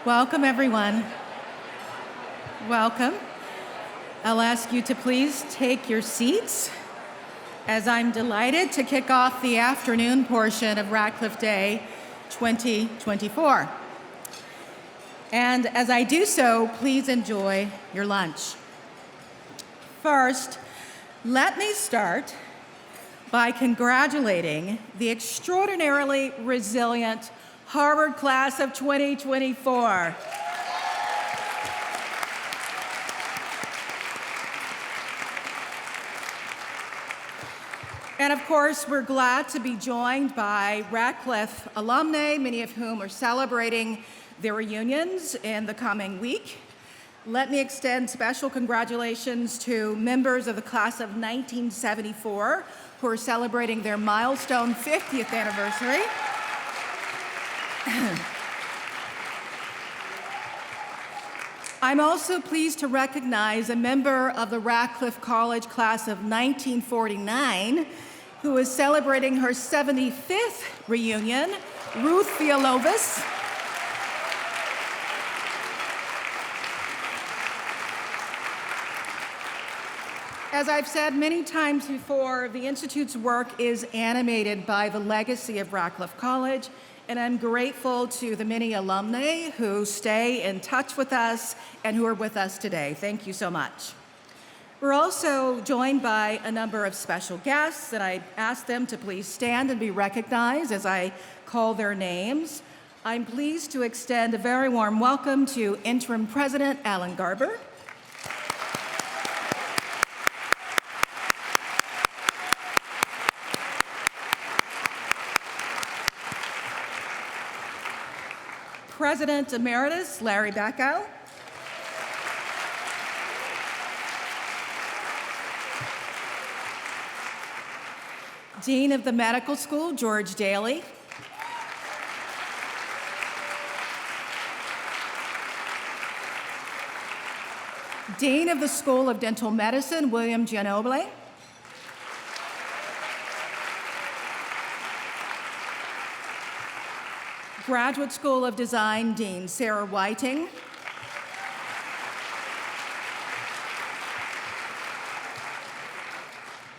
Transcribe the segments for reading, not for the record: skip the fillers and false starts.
Welcome, everyone. Welcome. I'll ask you to please take your seats as I'm delighted to kick off the afternoon portion of Radcliffe Day 2024. And as I do so, please enjoy your lunch. First, let me start by congratulating the extraordinarily resilient Harvard class of 2024. And of course, we're glad to be joined by Radcliffe alumni, many of whom are celebrating their reunions in the coming week. Let me extend special congratulations to members of the class of 1974 who are celebrating their milestone 50th anniversary. I'm also pleased to recognize a member of the Radcliffe College class of 1949 who is celebrating her 75th reunion, Ruth Villalobos. As I've said many times before, the Institute's work is animated by the legacy of Radcliffe College, and I'm grateful to the many alumni who stay in touch with us and who are with us today. Thank you so much. We're also joined by a number of special guests, and I ask them to please stand and be recognized as I call their names. I'm pleased to extend a very warm welcome to Interim President Alan Garber, President Emeritus Larry Bacow, Dean of the Medical School George Daly, Dean of the School of Dental Medicine William Gianoble, Graduate School of Design Dean Sarah Whiting,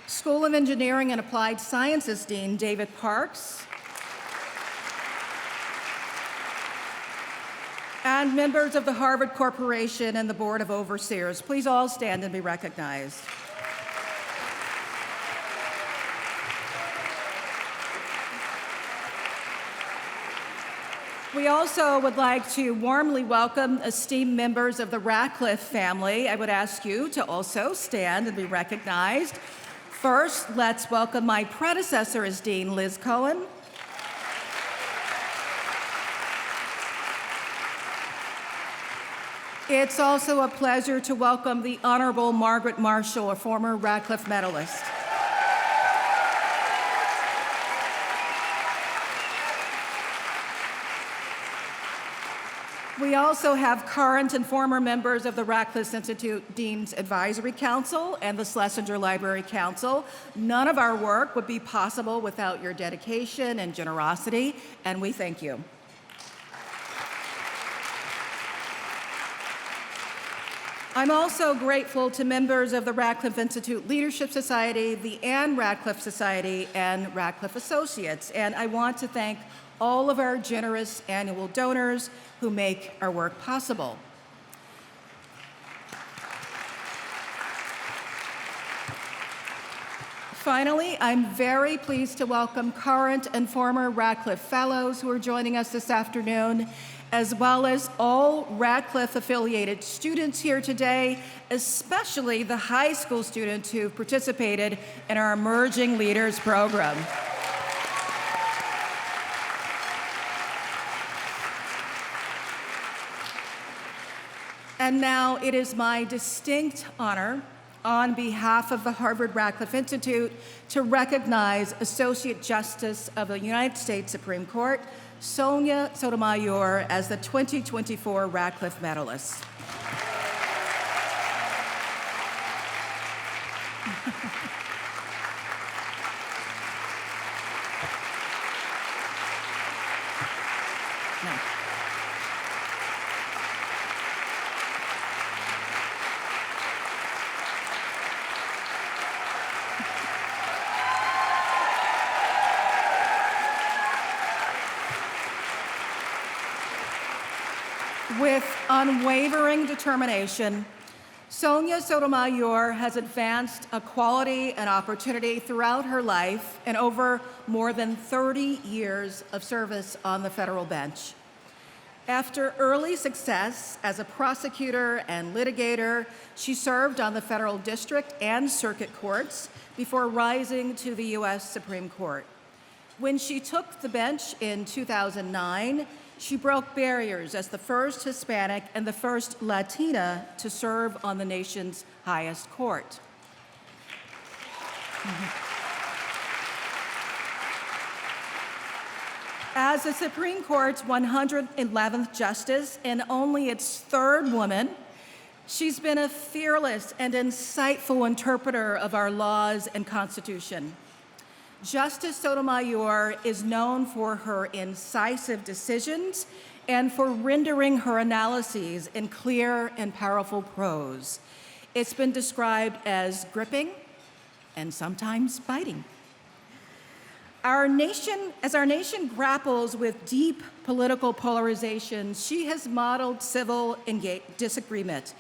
School of Engineering and Applied Sciences Dean David Parks, and members of the Harvard Corporation and the Board of Overseers. Please all stand and be recognized. We also would like to warmly welcome esteemed members of the Radcliffe family. I would ask you to also stand and be recognized. First, let's welcome my predecessor as Dean, Liz Cohen. It's also a pleasure to welcome the Honorable Margaret Marshall, a former Radcliffe Medalist. We also have current and former members of the Radcliffe Institute Dean's Advisory Council and the Schlesinger Library Council. None of our work would be possible without your dedication and generosity, and we thank you. I'm also grateful to members of the Radcliffe Institute Leadership Society, the Anne Radcliffe Society, and Radcliffe Associates, and I want to thank all of our generous annual donors who make our work possible. Finally, I'm very pleased to welcome current and former Radcliffe Fellows who are joining us this afternoon, as well as all Radcliffe-affiliated students here today, especially the high school students who participated in our Emerging Leaders program. And now it is my distinct honor, on behalf of the Harvard Radcliffe Institute, to recognize Associate Justice of the United States Supreme Court, Sonia Sotomayor, as the 2024 Radcliffe Medalist. No. With unwavering determination, Sonia Sotomayor has advanced equality and opportunity throughout her life and over more than 30 years of service on the federal bench. After early success as a prosecutor and litigator, she served on the federal district and circuit courts before rising to the U.S. Supreme Court. When she took the bench in 2009, she broke barriers as the first Hispanic and the first Latina to serve on the nation's highest court. As the Supreme Court's 111th justice and only its third woman, she's been a fearless and insightful interpreter of our laws and Constitution. Justice Sotomayor is known for her incisive decisions and for rendering her analyses in clear and powerful prose. It's been described as gripping and sometimes biting. As our nation grapples with deep political polarization, she has modeled civil disagreement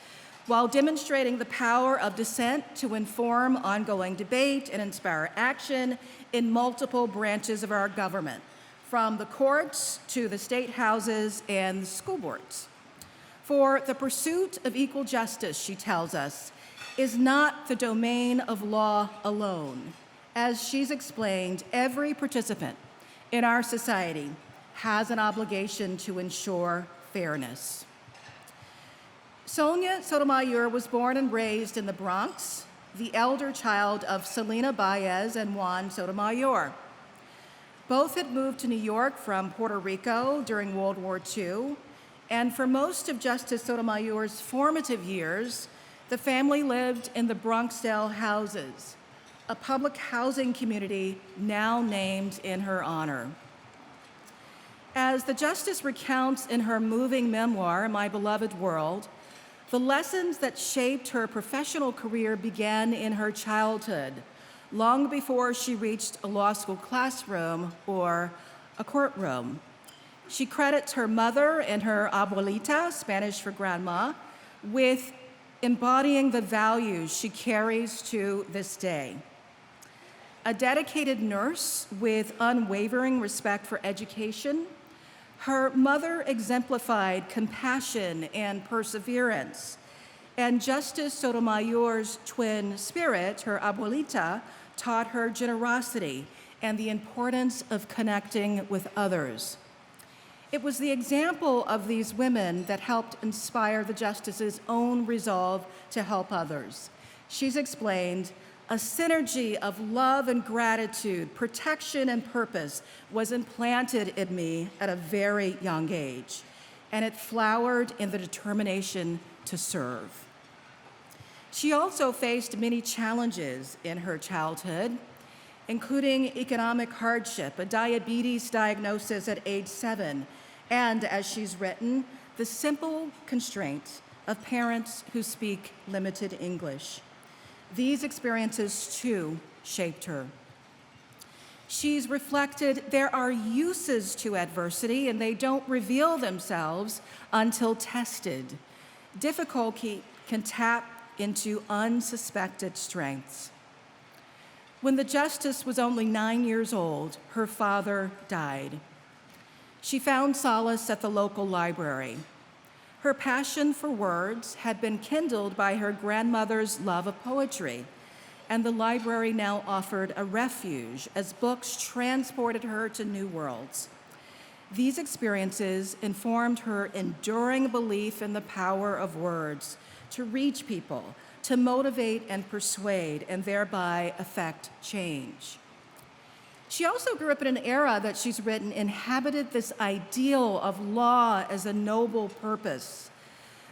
while demonstrating the power of dissent to inform ongoing debate and inspire action in multiple branches of our government, from the courts to the state houses and the school boards. For the pursuit of equal justice, she tells us, is not the domain of law alone. As she's explained, every participant in our society has an obligation to ensure fairness. Sonia Sotomayor was born and raised in the Bronx, the elder child of Selena Baez and Juan Sotomayor. Both had moved to New York from Puerto Rico during World War II, and for most of Justice Sotomayor's formative years, the family lived in the Bronxdale Houses, a public housing community now named in her honor. As the justice recounts in her moving memoir, My Beloved World, the lessons that shaped her professional career began in her childhood, long before she reached a law school classroom or a courtroom. She credits her mother and her abuelita, Spanish for grandma, with embodying the values she carries to this day. A dedicated nurse with unwavering respect for education, her mother exemplified compassion and perseverance, and Justice Sotomayor's twin spirit, her abuelita, taught her generosity and the importance of connecting with others. It was the example of these women that helped inspire the justice's own resolve to help others. She's explained, a synergy of love and gratitude, protection and purpose was implanted in me at a very young age, and it flowered in the determination to serve. She also faced many challenges in her childhood, including economic hardship, a diabetes diagnosis at age 7, and, as she's written, the simple constraint of parents who speak limited English. These experiences, too, shaped her. She's reflected there are uses to adversity, and they don't reveal themselves until tested. Difficulty can tap into unsuspected strengths. When the justice was only 9 years old, her father died. She found solace at the local library. Her passion for words had been kindled by her grandmother's love of poetry, and the library now offered a refuge as books transported her to new worlds. These experiences informed her enduring belief in the power of words to reach people, to motivate and persuade, and thereby affect change. She also grew up in an era that she's written inhabited this ideal of law as a noble purpose.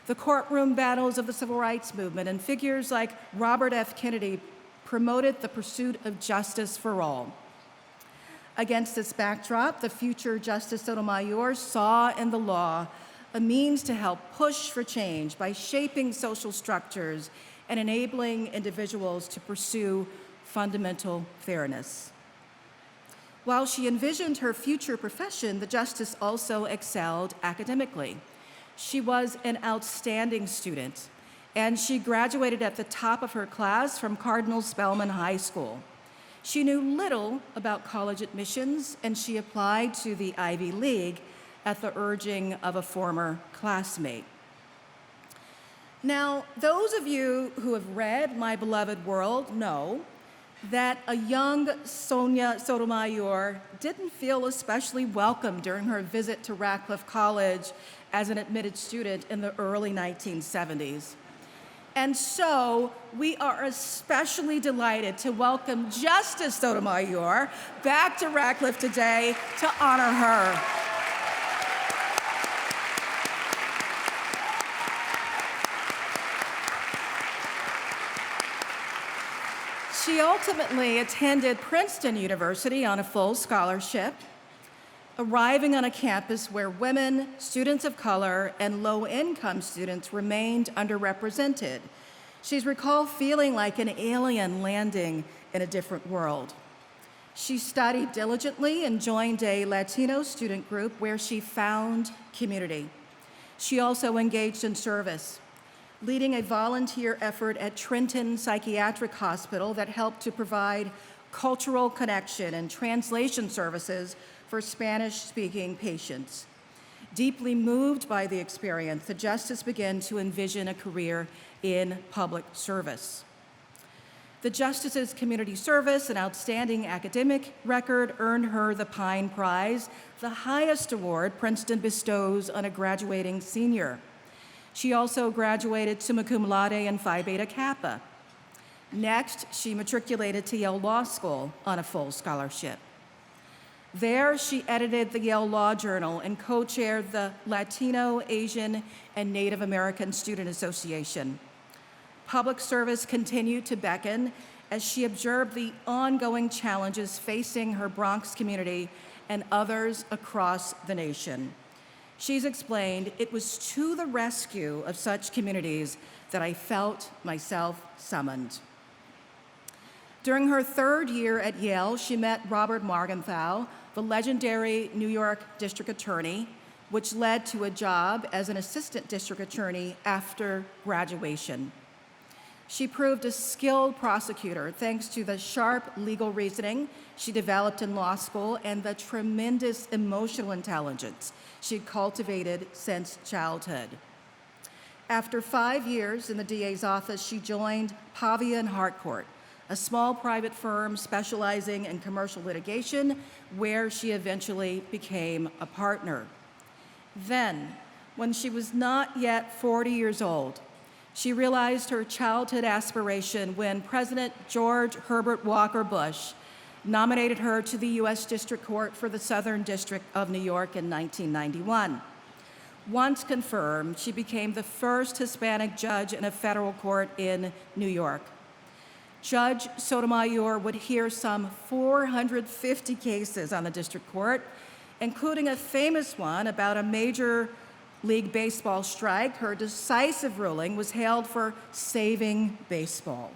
The courtroom battles of the Civil Rights Movement and figures like Robert F. Kennedy promoted the pursuit of justice for all. Against this backdrop, the future Justice Sotomayor saw in the law a means to help push for change by shaping social structures and enabling individuals to pursue fundamental fairness. While she envisioned her future profession, the justice also excelled academically. She was an outstanding student, and she graduated at the top of her class from Cardinal Spellman High School. She knew little about college admissions, and she applied to the Ivy League at the urging of a former classmate. Now, those of you who have read My Beloved World know that a young Sonia Sotomayor didn't feel especially welcome during her visit to Radcliffe College as an admitted student in the early 1970s. And so we are especially delighted to welcome Justice Sotomayor back to Radcliffe today to honor her. She ultimately attended Princeton University on a full scholarship, arriving on a campus where women, students of color, and low-income students remained underrepresented. She's recalled feeling like an alien landing in a different world. She studied diligently and joined a Latino student group where she found community. She also engaged in service, leading a volunteer effort at Trenton Psychiatric Hospital that helped to provide cultural connection and translation services for Spanish-speaking patients. Deeply moved by the experience, the Justice began to envision a career in public service. The Justice's community service and outstanding academic record earned her the Pyne Prize, the highest award Princeton bestows on a graduating senior. She also graduated summa cum laude in Phi Beta Kappa. Next, she matriculated to Yale Law School on a full scholarship. There, she edited the Yale Law Journal and co-chaired the Latino, Asian, and Native American Student Association. Public service continued to beckon as she observed the ongoing challenges facing her Bronx community and others across the nation. She's explained, "It was to the rescue of such communities that I felt myself summoned." During her third year at Yale, she met Robert Morgenthau, the legendary New York district attorney, which led to a job as an assistant district attorney after graduation. She proved a skilled prosecutor thanks to the sharp legal reasoning she developed in law school and the tremendous emotional intelligence she cultivated since childhood. After 5 years in the DA's office, she joined Pavia Harcourt, a small private firm specializing in commercial litigation, where she eventually became a partner. Then, when she was not yet 40 years old, she realized her childhood aspiration when President George Herbert Walker Bush nominated her to the U.S. District Court for the Southern District of New York in 1991. Once confirmed, she became the first Hispanic judge in a federal court in New York. Judge Sotomayor would hear some 450 cases on the district court, including a famous one about a Major League Baseball strike. Her decisive ruling was hailed for saving baseball.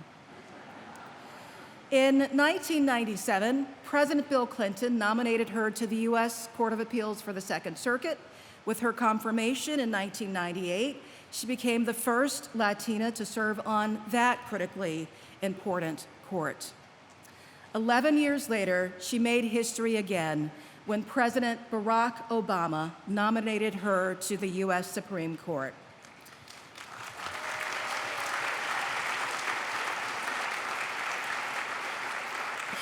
In 1997, President Bill Clinton nominated her to the U.S. Court of Appeals for the Second Circuit. With her confirmation in 1998, she became the first Latina to serve on that critically important court. 11 years later, she made history again when President Barack Obama nominated her to the U.S. Supreme Court.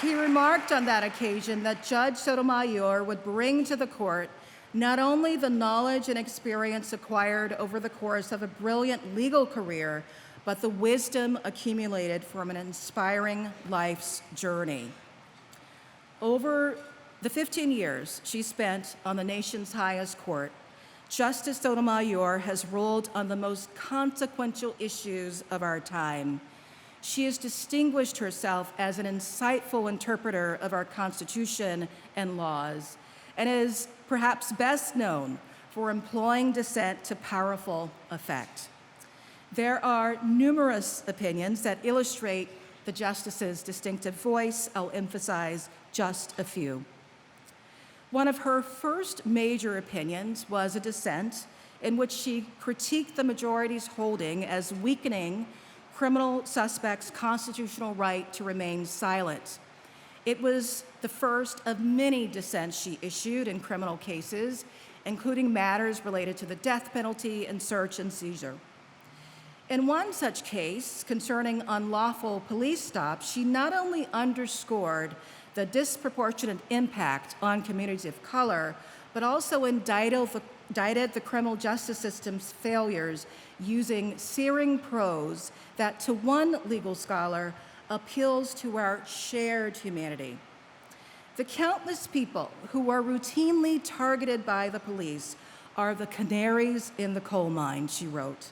He remarked on that occasion that Judge Sotomayor would bring to the court not only the knowledge and experience acquired over the course of a brilliant legal career, but the wisdom accumulated from an inspiring life's journey. Over the 15 years she spent on the nation's highest court, Justice Sotomayor has ruled on the most consequential issues of our time. She has distinguished herself as an insightful interpreter of our Constitution and laws, and is perhaps best known for employing dissent to powerful effect. There are numerous opinions that illustrate the Justice's distinctive voice. I'll emphasize just a few. One of her first major opinions was a dissent in which she critiqued the majority's holding as weakening criminal suspects' constitutional right to remain silent. It was the first of many dissents she issued in criminal cases, including matters related to the death penalty and search and seizure. In one such case, concerning unlawful police stops, she not only underscored the disproportionate impact on communities of color, but also indicted the criminal justice system's failures using searing prose that, to one legal scholar, appeals to our shared humanity. The countless people who are routinely targeted by the police are the canaries in the coal mine, she wrote,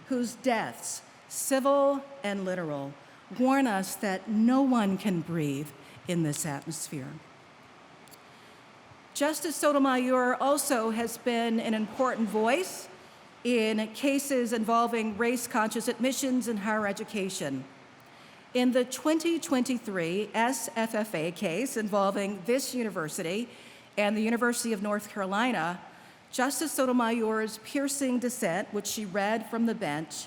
whose deaths, civil and literal, warn us that no one can breathe in this atmosphere. Justice Sotomayor also has been an important voice in cases involving race-conscious admissions in higher education. In the 2023 SFFA case involving this university and the University of North Carolina, Justice Sotomayor's piercing dissent, which she read from the bench,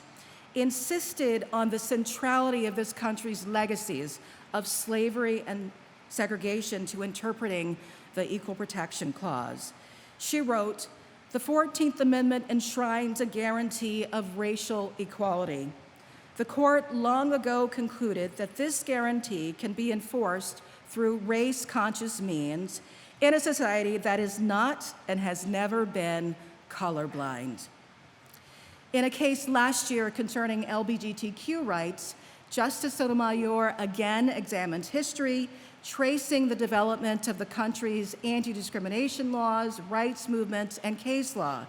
insisted on the centrality of this country's legacies of slavery and segregation to interpreting the Equal Protection Clause. She wrote, "The 14th Amendment enshrines a guarantee of racial equality. The court long ago concluded that this guarantee can be enforced through race-conscious means in a society that is not and has never been colorblind." In a case last year concerning LGBTQ rights, Justice Sotomayor again examined history, tracing the development of the country's anti-discrimination laws, rights movements, and case law,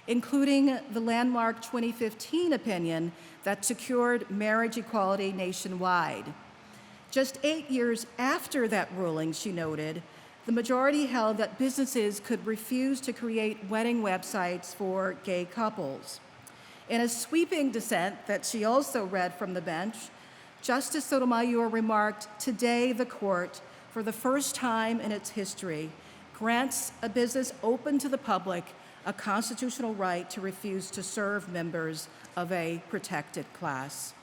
including the landmark 2015 opinion that secured marriage equality nationwide. Just 8 years after that ruling, she noted, the majority held that businesses could refuse to create wedding websites for gay couples. In a sweeping dissent that she also read from the bench, Justice Sotomayor remarked, "Today the court, for the first time in its history, grants a business open to the public a constitutional right to refuse to serve members of a protected class."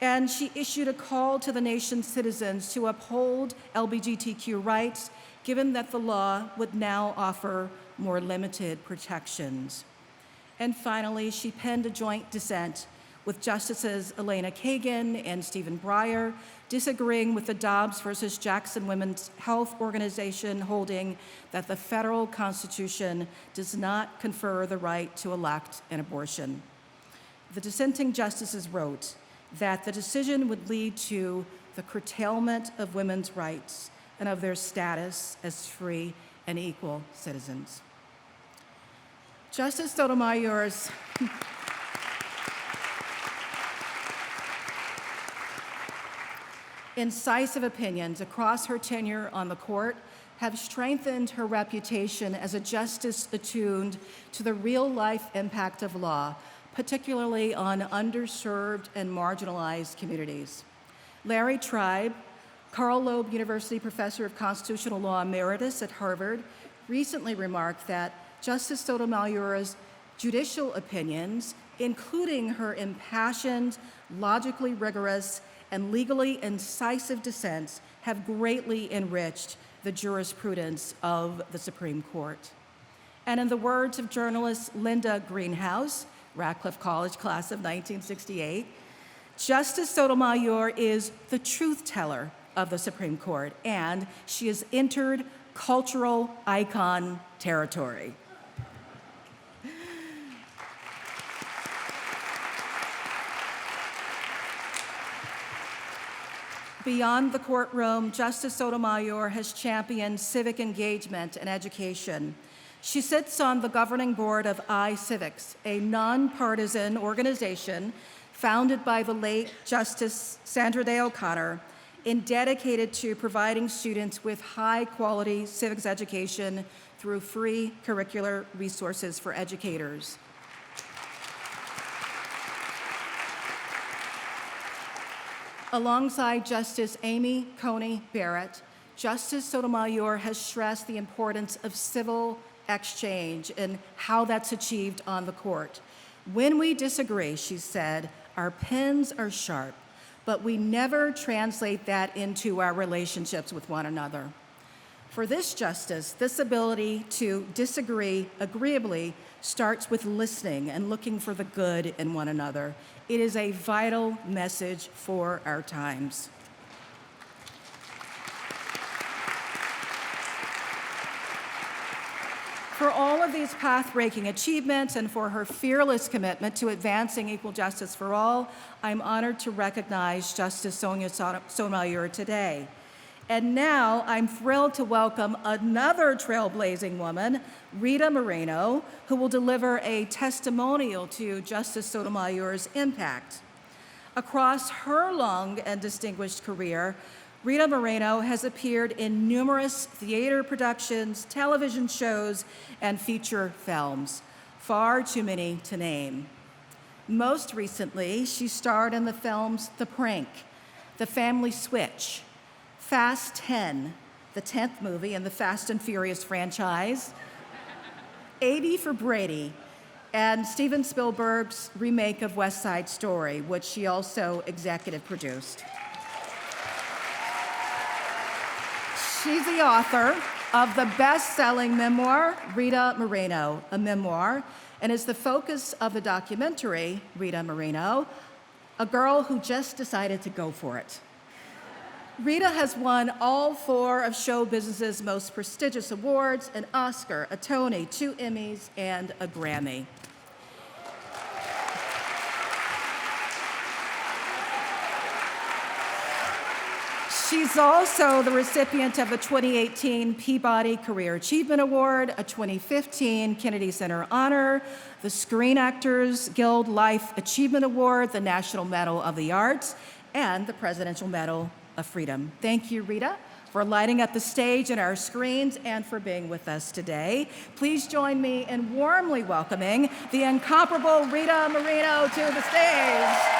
And she issued a call to the nation's citizens to uphold LGBTQ rights, given that the law would now offer more limited protections. And finally, she penned a joint dissent with Justices Elena Kagan and Stephen Breyer, disagreeing with the Dobbs versus Jackson Women's Health Organization holding that the federal Constitution does not confer the right to elect an abortion. The dissenting justices wrote that the decision would lead to the curtailment of women's rights and of their status as free and equal citizens. Justice Sotomayor's incisive opinions across her tenure on the court have strengthened her reputation as a justice attuned to the real-life impact of law, particularly on underserved and marginalized communities. Larry Tribe, Carl Loeb University Professor of Constitutional Law Emeritus at Harvard, recently remarked that Justice Sotomayor's judicial opinions, including her impassioned, logically rigorous, and legally incisive dissents, have greatly enriched the jurisprudence of the Supreme Court. And in the words of journalist Linda Greenhouse, Radcliffe College class of 1968, Justice Sotomayor is the truth teller of the Supreme Court, and she has entered cultural icon territory. Beyond the courtroom, Justice Sotomayor has championed civic engagement and education. She sits on the governing board of iCivics, a nonpartisan organization founded by the late Justice Sandra Day O'Connor and dedicated to providing students with high-quality civics education through free curricular resources for educators. Alongside Justice Amy Coney Barrett, Justice Sotomayor has stressed the importance of civil exchange and how that's achieved on the court. When we disagree, she said, our pens are sharp, but we never translate that into our relationships with one another. For this justice, this ability to disagree agreeably starts with listening and looking for the good in one another. It is a vital message for our times. For all of these path-breaking achievements and for her fearless commitment to advancing equal justice for all, I'm honored to recognize Justice Sonia Sotomayor today. And now I'm thrilled to welcome another trailblazing woman, Rita Moreno, who will deliver a testimonial to Justice Sotomayor's impact. Across her long and distinguished career, Rita Moreno has appeared in numerous theater productions, television shows, and feature films, far too many to name. Most recently, she starred in the films The Prank, The Family Switch, Fast 10, the 10th movie in the Fast and Furious franchise, 80 for Brady, and Steven Spielberg's remake of West Side Story, which she also executive produced. She's the author of the best-selling memoir, Rita Moreno, a memoir, and is the focus of the documentary, Rita Moreno, a girl who just decided to go for it. Rita has won all 4 of show business's most prestigious awards, an Oscar, a Tony, 2 Emmys, and a Grammy. She's also the recipient of the 2018 Peabody Career Achievement Award, a 2015 Kennedy Center Honor, the Screen Actors Guild Life Achievement Award, the National Medal of the Arts, and the Presidential Medal of Freedom. Thank you, Rita, for lighting up the stage and our screens and for being with us today. Please join me in warmly welcoming the incomparable Rita Moreno to the stage.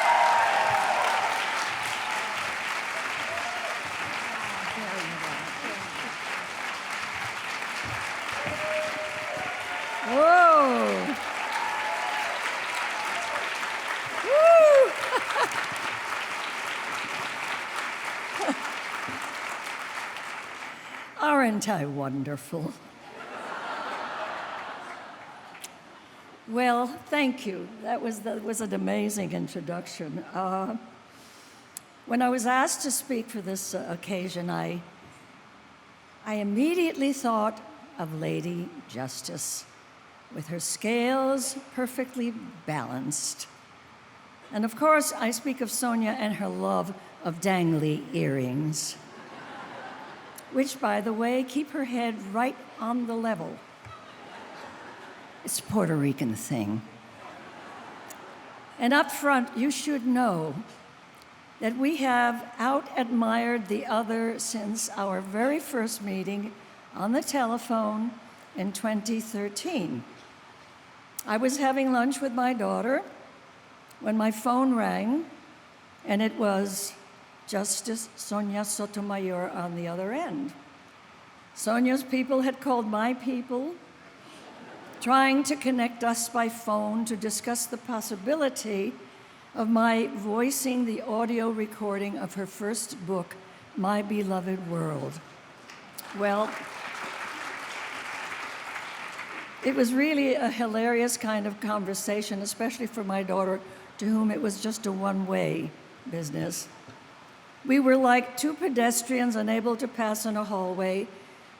Whoa. Woo. Aren't I wonderful? Well, thank you. That was an amazing introduction. When I was asked to speak for this occasion, I immediately thought of Lady Justice, with her scales perfectly balanced. And of course, I speak of Sonia and her love of dangly earrings, which, by the way, keep her head right on the level. It's a Puerto Rican thing. And up front, you should know that we have out-admired the other since our very first meeting on the telephone in 2013. I was having lunch with my daughter when my phone rang, and it was Justice Sonia Sotomayor on the other end. Sonia's people had called my people, trying to connect us by phone to discuss the possibility of my voicing the audio recording of her first book, My Beloved World. Well, it was really a hilarious kind of conversation, especially for my daughter, to whom it was just a one-way business. We were like 2 pedestrians unable to pass in a hallway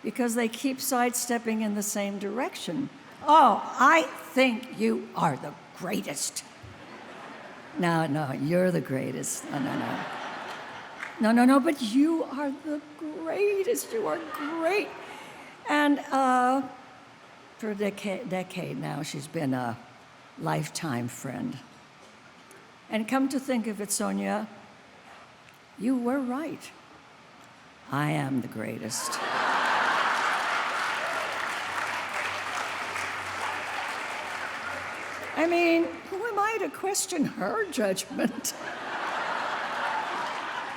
because they keep sidestepping in the same direction. Oh, I think you are the greatest. No, you're the greatest. No, but you are the greatest. You are great. And for a decade now, she's been a lifetime friend. And come to think of it, Sonia, you were right. I am the greatest. I mean, who am I to question her judgment?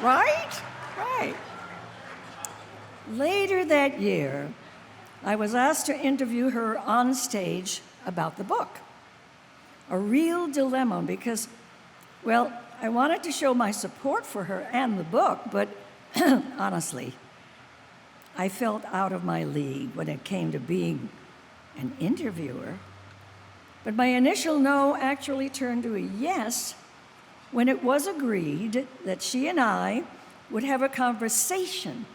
Right? Right. Later that year, I was asked to interview her on stage about the book. A real dilemma because, well, I wanted to show my support for her and the book, but honestly, I felt out of my league when it came to being an interviewer. But my initial no actually turned to a yes when it was agreed that she and I would have a conversation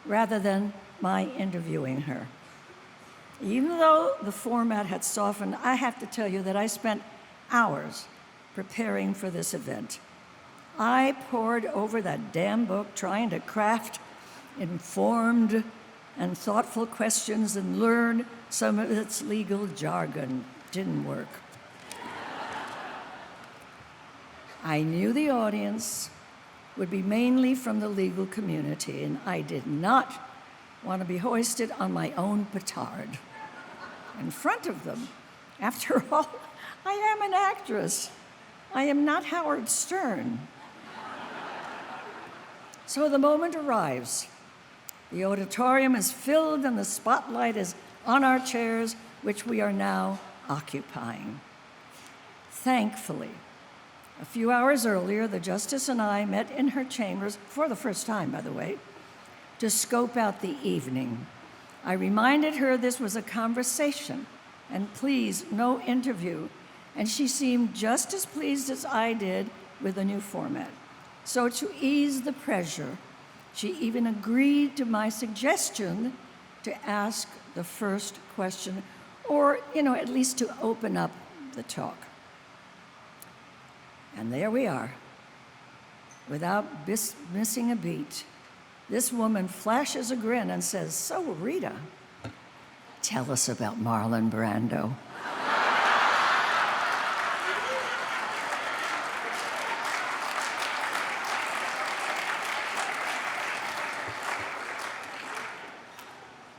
rather than my interviewing her. Even though the format had softened, I have to tell you that I spent hours preparing for this event. I pored over that damn book trying to craft informed and thoughtful questions and learn some of its legal jargon. Didn't work. I knew the audience would be mainly from the legal community, and I did not want to be hoisted on my own petard in front of them. After all, I am an actress. I am not Howard Stern. So the moment arrives. The auditorium is filled and the spotlight is on our chairs, which we are now occupying. Thankfully, a few hours earlier, the justice and I met in her chambers, for the first time, by the way, to scope out the evening. I reminded her this was a conversation, and please, no interview, and she seemed just as pleased as I did with the new format. So to ease the pressure, she even agreed to my suggestion to ask the first question, or, at least to open up the talk. And there we are. Without missing a beat, this woman flashes a grin and says, "So, Rita, tell us about Marlon Brando."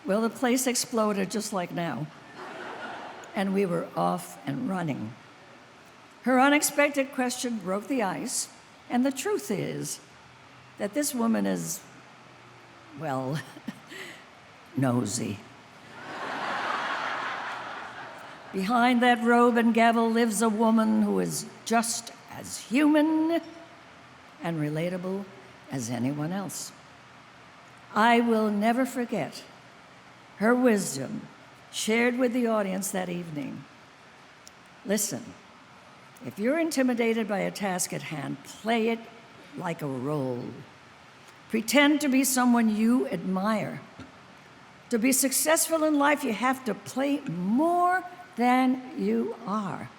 Well, the place exploded just like now, and we were off and running. Her unexpected question broke the ice, and the truth is that this woman is, well, nosy. Behind that robe and gavel lives a woman who is just as human and relatable as anyone else. I will never forget her wisdom shared with the audience that evening. Listen, if you're intimidated by a task at hand, play it like a role. Pretend to be someone you admire. To be successful in life, you have to play more than you are.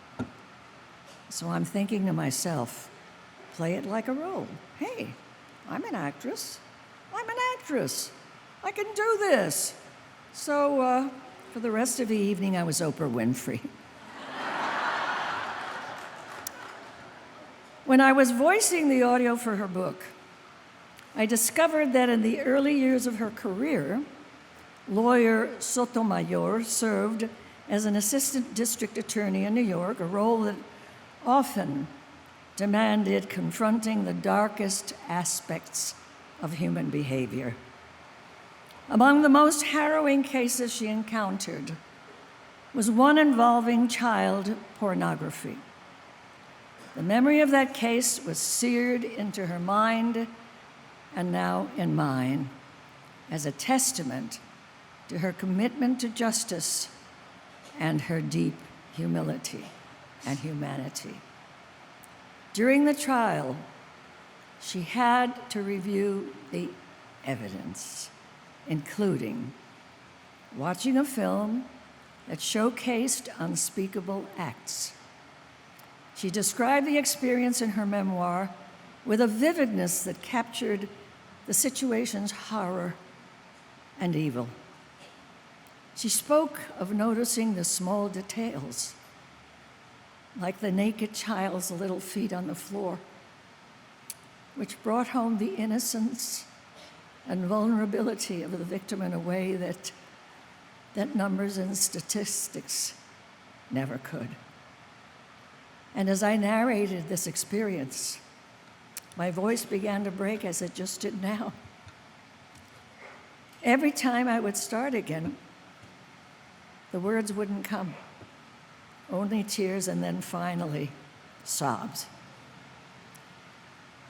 So I'm thinking to myself, play it like a role. Hey, I'm an actress. I'm an actress. I can do this. So for the rest of the evening, I was Oprah Winfrey. When I was voicing the audio for her book, I discovered that in the early years of her career, lawyer Sotomayor served as an assistant district attorney in New York, a role that often demanded confronting the darkest aspects of human behavior. Among the most harrowing cases she encountered was one involving child pornography. The memory of that case was seared into her mind and now in mine as a testament to her commitment to justice and her deep humility and humanity. During the trial, she had to review the evidence, including watching a film that showcased unspeakable acts. She described the experience in her memoir with a vividness that captured the situation's horror and evil. She spoke of noticing the small details, like the naked child's little feet on the floor, which brought home the innocence and vulnerability of the victim in a way that numbers and statistics never could. And as I narrated this experience, my voice began to break as it just did now. Every time I would start again, The words wouldn't come. Only tears and then finally sobs.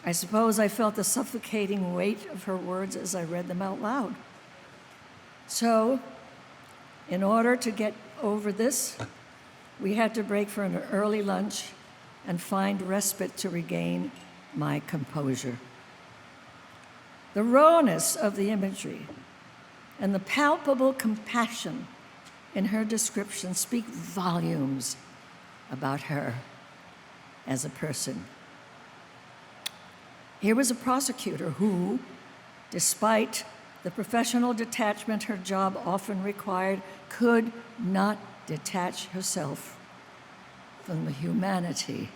I suppose I felt the suffocating weight of her words as I read them out loud. So, in order to get over this, we had to break for an early lunch and find respite to regain my composure. The rawness of the imagery and the palpable compassion in her description speak volumes about her as a person. Here was a prosecutor who, despite the professional detachment her job often required, could not detach herself from the humanity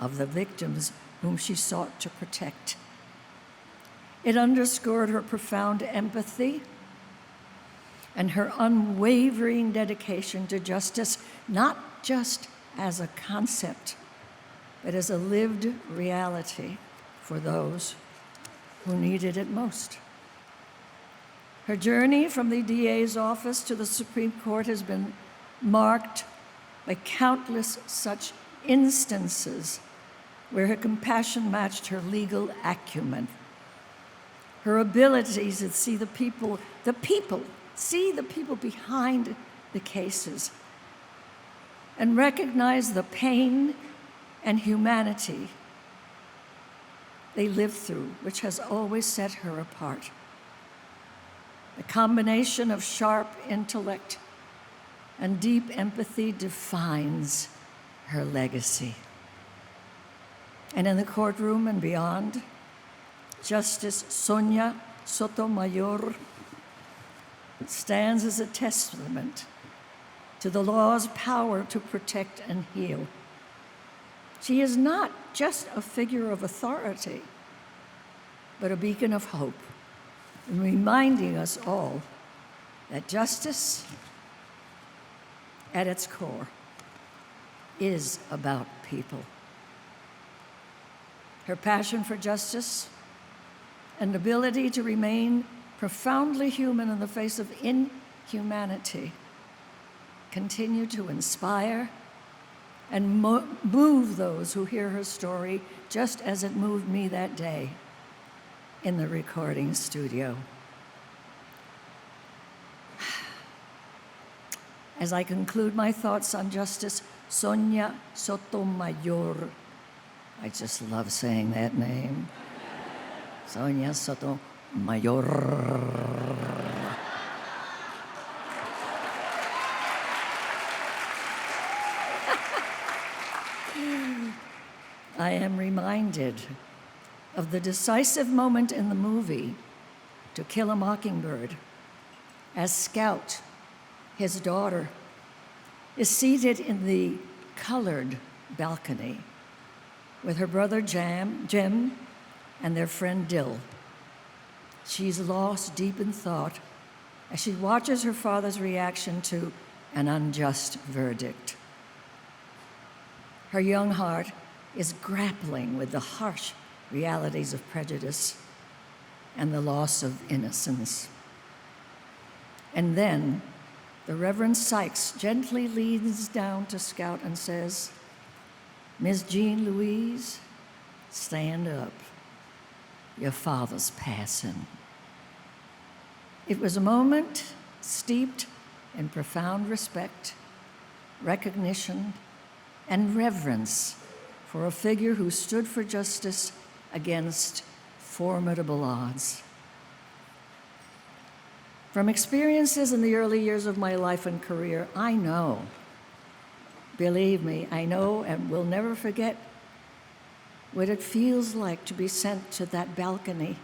of the victims whom she sought to protect. It underscored her profound empathy and her unwavering dedication to justice, not just as a concept, but as a lived reality for those who needed it most. Her journey from the DA's office to the Supreme Court has been marked by countless such instances where her compassion matched her legal acumen. Her ability to see the people behind the cases and recognize the pain and humanity they lived through, which has always set her apart. The combination of sharp intellect and deep empathy defines her legacy. And in the courtroom and beyond, Justice Sonia Sotomayor stands as a testament to the law's power to protect and heal. She is not just a figure of authority, but a beacon of hope, reminding us all that justice, at its core, is about people. Her passion for justice and ability to remain profoundly human in the face of inhumanity continue to inspire and move those who hear her story, just as it moved me that day in the recording studio. As I conclude my thoughts on Justice Sonia Sotomayor, I just love saying that name. Sonia Sotomayor. I am reminded of the decisive moment in the movie To Kill a Mockingbird, as Scout, his daughter, is seated in the colored balcony with her brother Jim and their friend Dill. She's lost deep in thought as she watches her father's reaction to an unjust verdict. Her young heart is grappling with the harsh realities of prejudice and the loss of innocence. And then the Reverend Sykes gently leans down to Scout and says, "Miss Jean Louise, stand up. Your father's passing." It was a moment steeped in profound respect, recognition, and reverence for a figure who stood for justice against formidable odds. From experiences in the early years of my life and career, I know, believe me, I know and will never forget what it feels like to be sent to that balcony,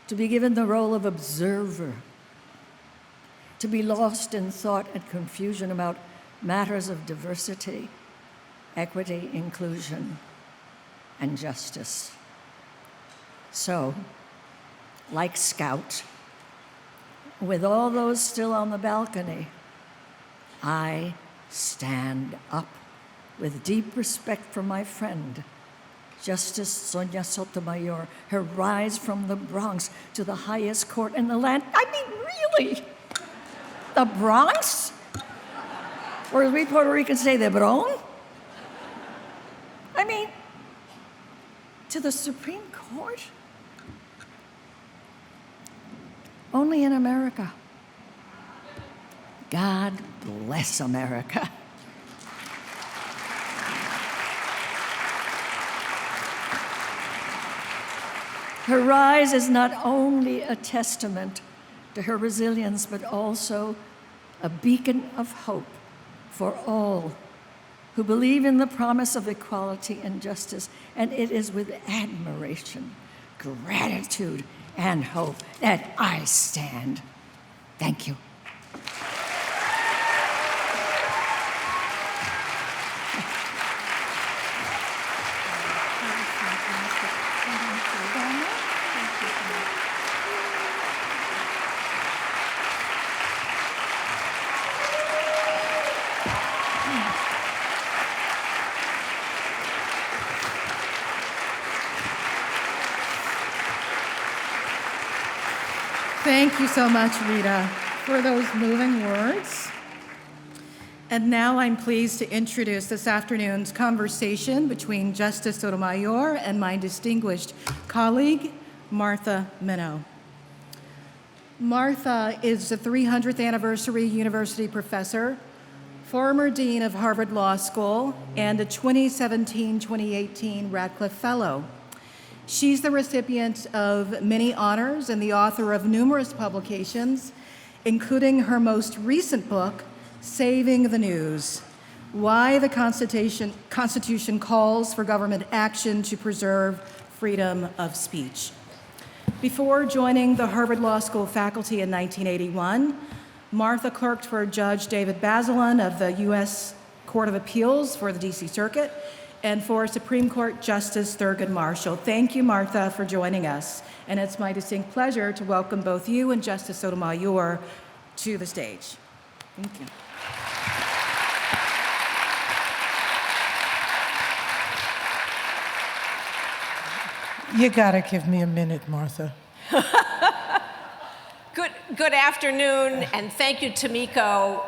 to be given the role of observer, to be lost in thought and confusion about matters of diversity, equity, inclusion, and justice. So, like Scout, with all those still on the balcony, I stand up with deep respect for my friend, Justice Sonia Sotomayor, her rise from the Bronx to the highest court in the land. I mean, really. The Bronx? Or as we Puerto Ricans say, the Bronx? I mean, to the Supreme Court? Only in America. God bless America. Her rise is not only a testament to her resilience, but also a beacon of hope for all who believe in the promise of equality and justice. And it is with admiration, gratitude, and hope that I stand. Thank you. Thank you so much, Rita, for those moving words. And now I'm pleased to introduce this afternoon's conversation between Justice Sotomayor and my distinguished colleague, Martha Minow. Martha is the 300th anniversary university professor, former dean of Harvard Law School, and a 2017-2018 Radcliffe Fellow. She's the recipient of many honors and the author of numerous publications, including her most recent book, Saving the News: Why the Constitution Calls for Government Action to Preserve Freedom of Speech. Before joining the Harvard Law School faculty in 1981, Martha clerked for Judge David Bazelon of the U.S. Court of Appeals for the D.C. Circuit and for Supreme Court Justice Thurgood Marshall. Thank you, Martha, for joining us. And it's my distinct pleasure to welcome both you and Justice Sotomayor to the stage. Thank you. You gotta give me a minute, Martha. Good afternoon, and thank you, Tomiko.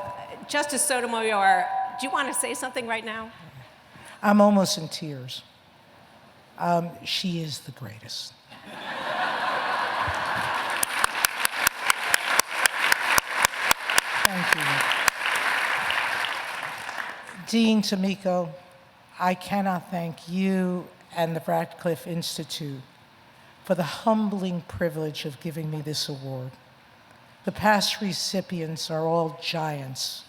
Justice Sotomayor, do you want to say something right now? I'm almost in tears. She is the greatest. Thank you. Dean Tomiko, I cannot thank you and the Radcliffe Institute for the humbling privilege of giving me this award. The past recipients are all giants,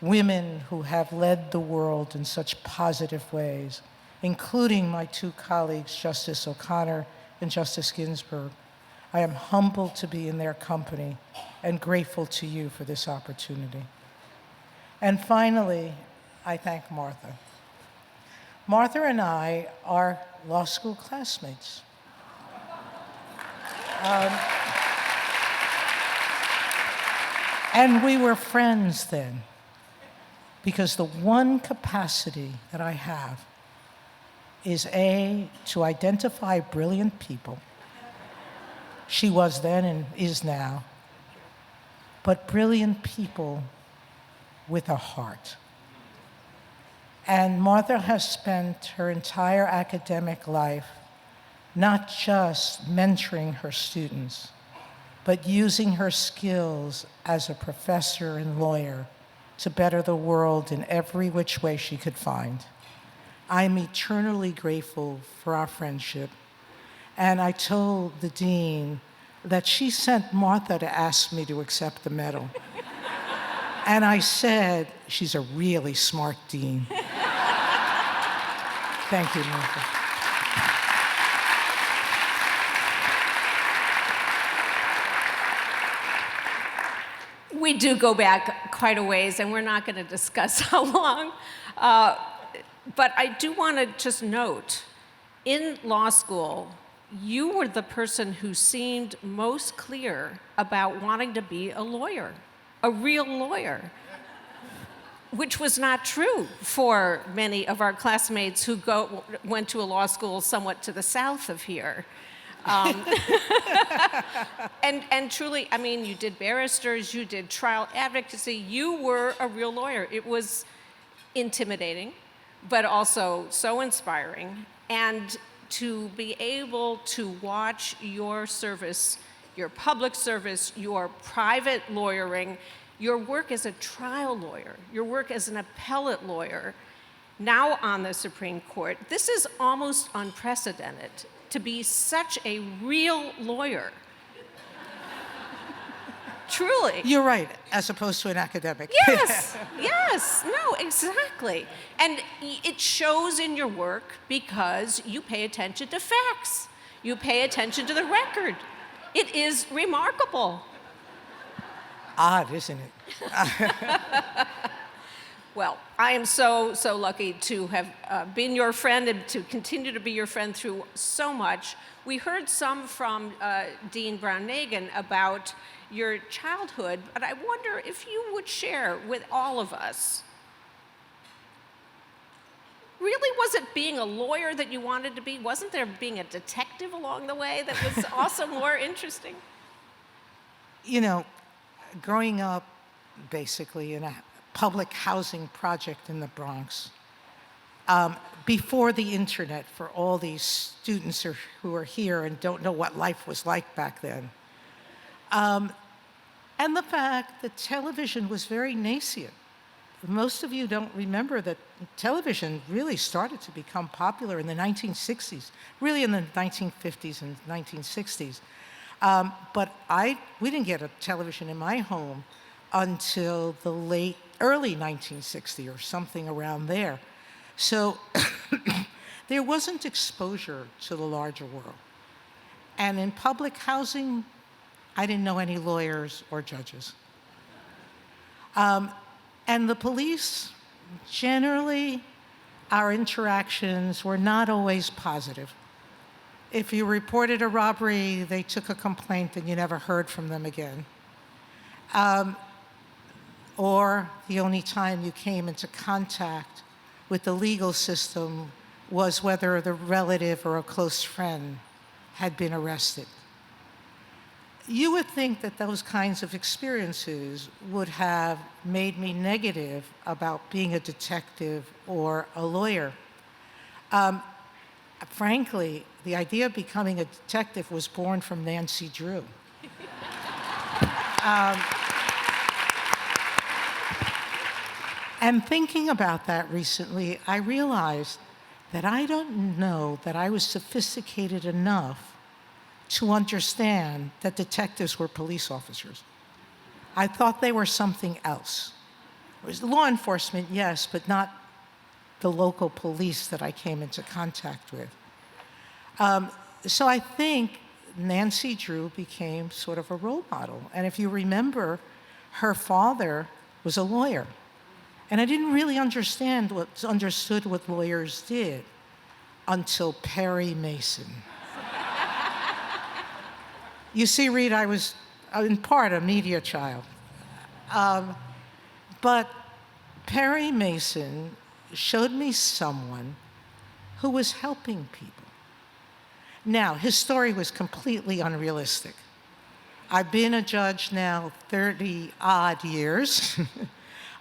women who have led the world in such positive ways, including my two colleagues, Justice O'Connor and Justice Ginsburg. I am humbled to be in their company and grateful to you for this opportunity. And finally, I thank Martha. Martha and I are law school classmates. And we were friends then, because the one capacity that I have is A, to identify brilliant people. She was then and is now, but brilliant people with a heart. And Martha has spent her entire academic life not just mentoring her students, but using her skills as a professor and lawyer to better the world in every which way she could find. I'm eternally grateful for our friendship. And I told the dean that she sent Martha to ask me to accept the medal. And I said, she's a really smart dean. Thank you, Martha. We do go back quite a ways, and we're not going to discuss how long. But I do want to just note, in law school, you were the person who seemed most clear about wanting to be a lawyer, a real lawyer, which was not true for many of our classmates who went to a law school somewhat to the south of here. And truly, I mean, you did barristers, you did trial advocacy, you were a real lawyer. It was intimidating, but also so inspiring. And to be able to watch your service, your public service, your private lawyering, your work as a trial lawyer, your work as an appellate lawyer, now on the Supreme Court, this is almost unprecedented, to be such a real lawyer. Truly. You're right, as opposed to an academic. Yes, yes, no, exactly. And it shows in your work because you pay attention to facts. You pay attention to the record. It is remarkable. Odd, isn't it? Well, I am so lucky to have been your friend and to continue to be your friend through so much. We heard some from Dean Brown-Nagin about your childhood, but I wonder if you would share with all of us. Really, was it being a lawyer that you wanted to be? Wasn't there being a detective along the way that was also more interesting? You know, growing up basically in a public housing project in the Bronx, before the internet, for all these students who are here and don't know what life was like back then, and the fact that television was very nascent. Most of you don't remember that television really started to become popular in the 1960s, really in the 1950s and 1960s. But we didn't get a television in my home until the early 1960s or something around there. So there wasn't exposure to the larger world. And in public housing, I didn't know any lawyers or judges. And the police, generally, our interactions were not always positive. If you reported a robbery, they took a complaint and you never heard from them again. Or the only time you came into contact with the legal system was whether the relative or a close friend had been arrested. You would think that those kinds of experiences would have made me negative about being a detective or a lawyer. Frankly, the idea of becoming a detective was born from Nancy Drew. And thinking about that recently, I realized that I don't know that I was sophisticated enough to understand that detectives were police officers. I thought they were something else. It was law enforcement, yes, but not the local police that I came into contact with. So I think Nancy Drew became sort of a role model. And if you remember, her father was a lawyer. And I didn't really understood what lawyers did until Perry Mason. You see, Rita, I was in part a media child. But Perry Mason showed me someone who was helping people. Now, his story was completely unrealistic. I've been a judge now 30-odd years.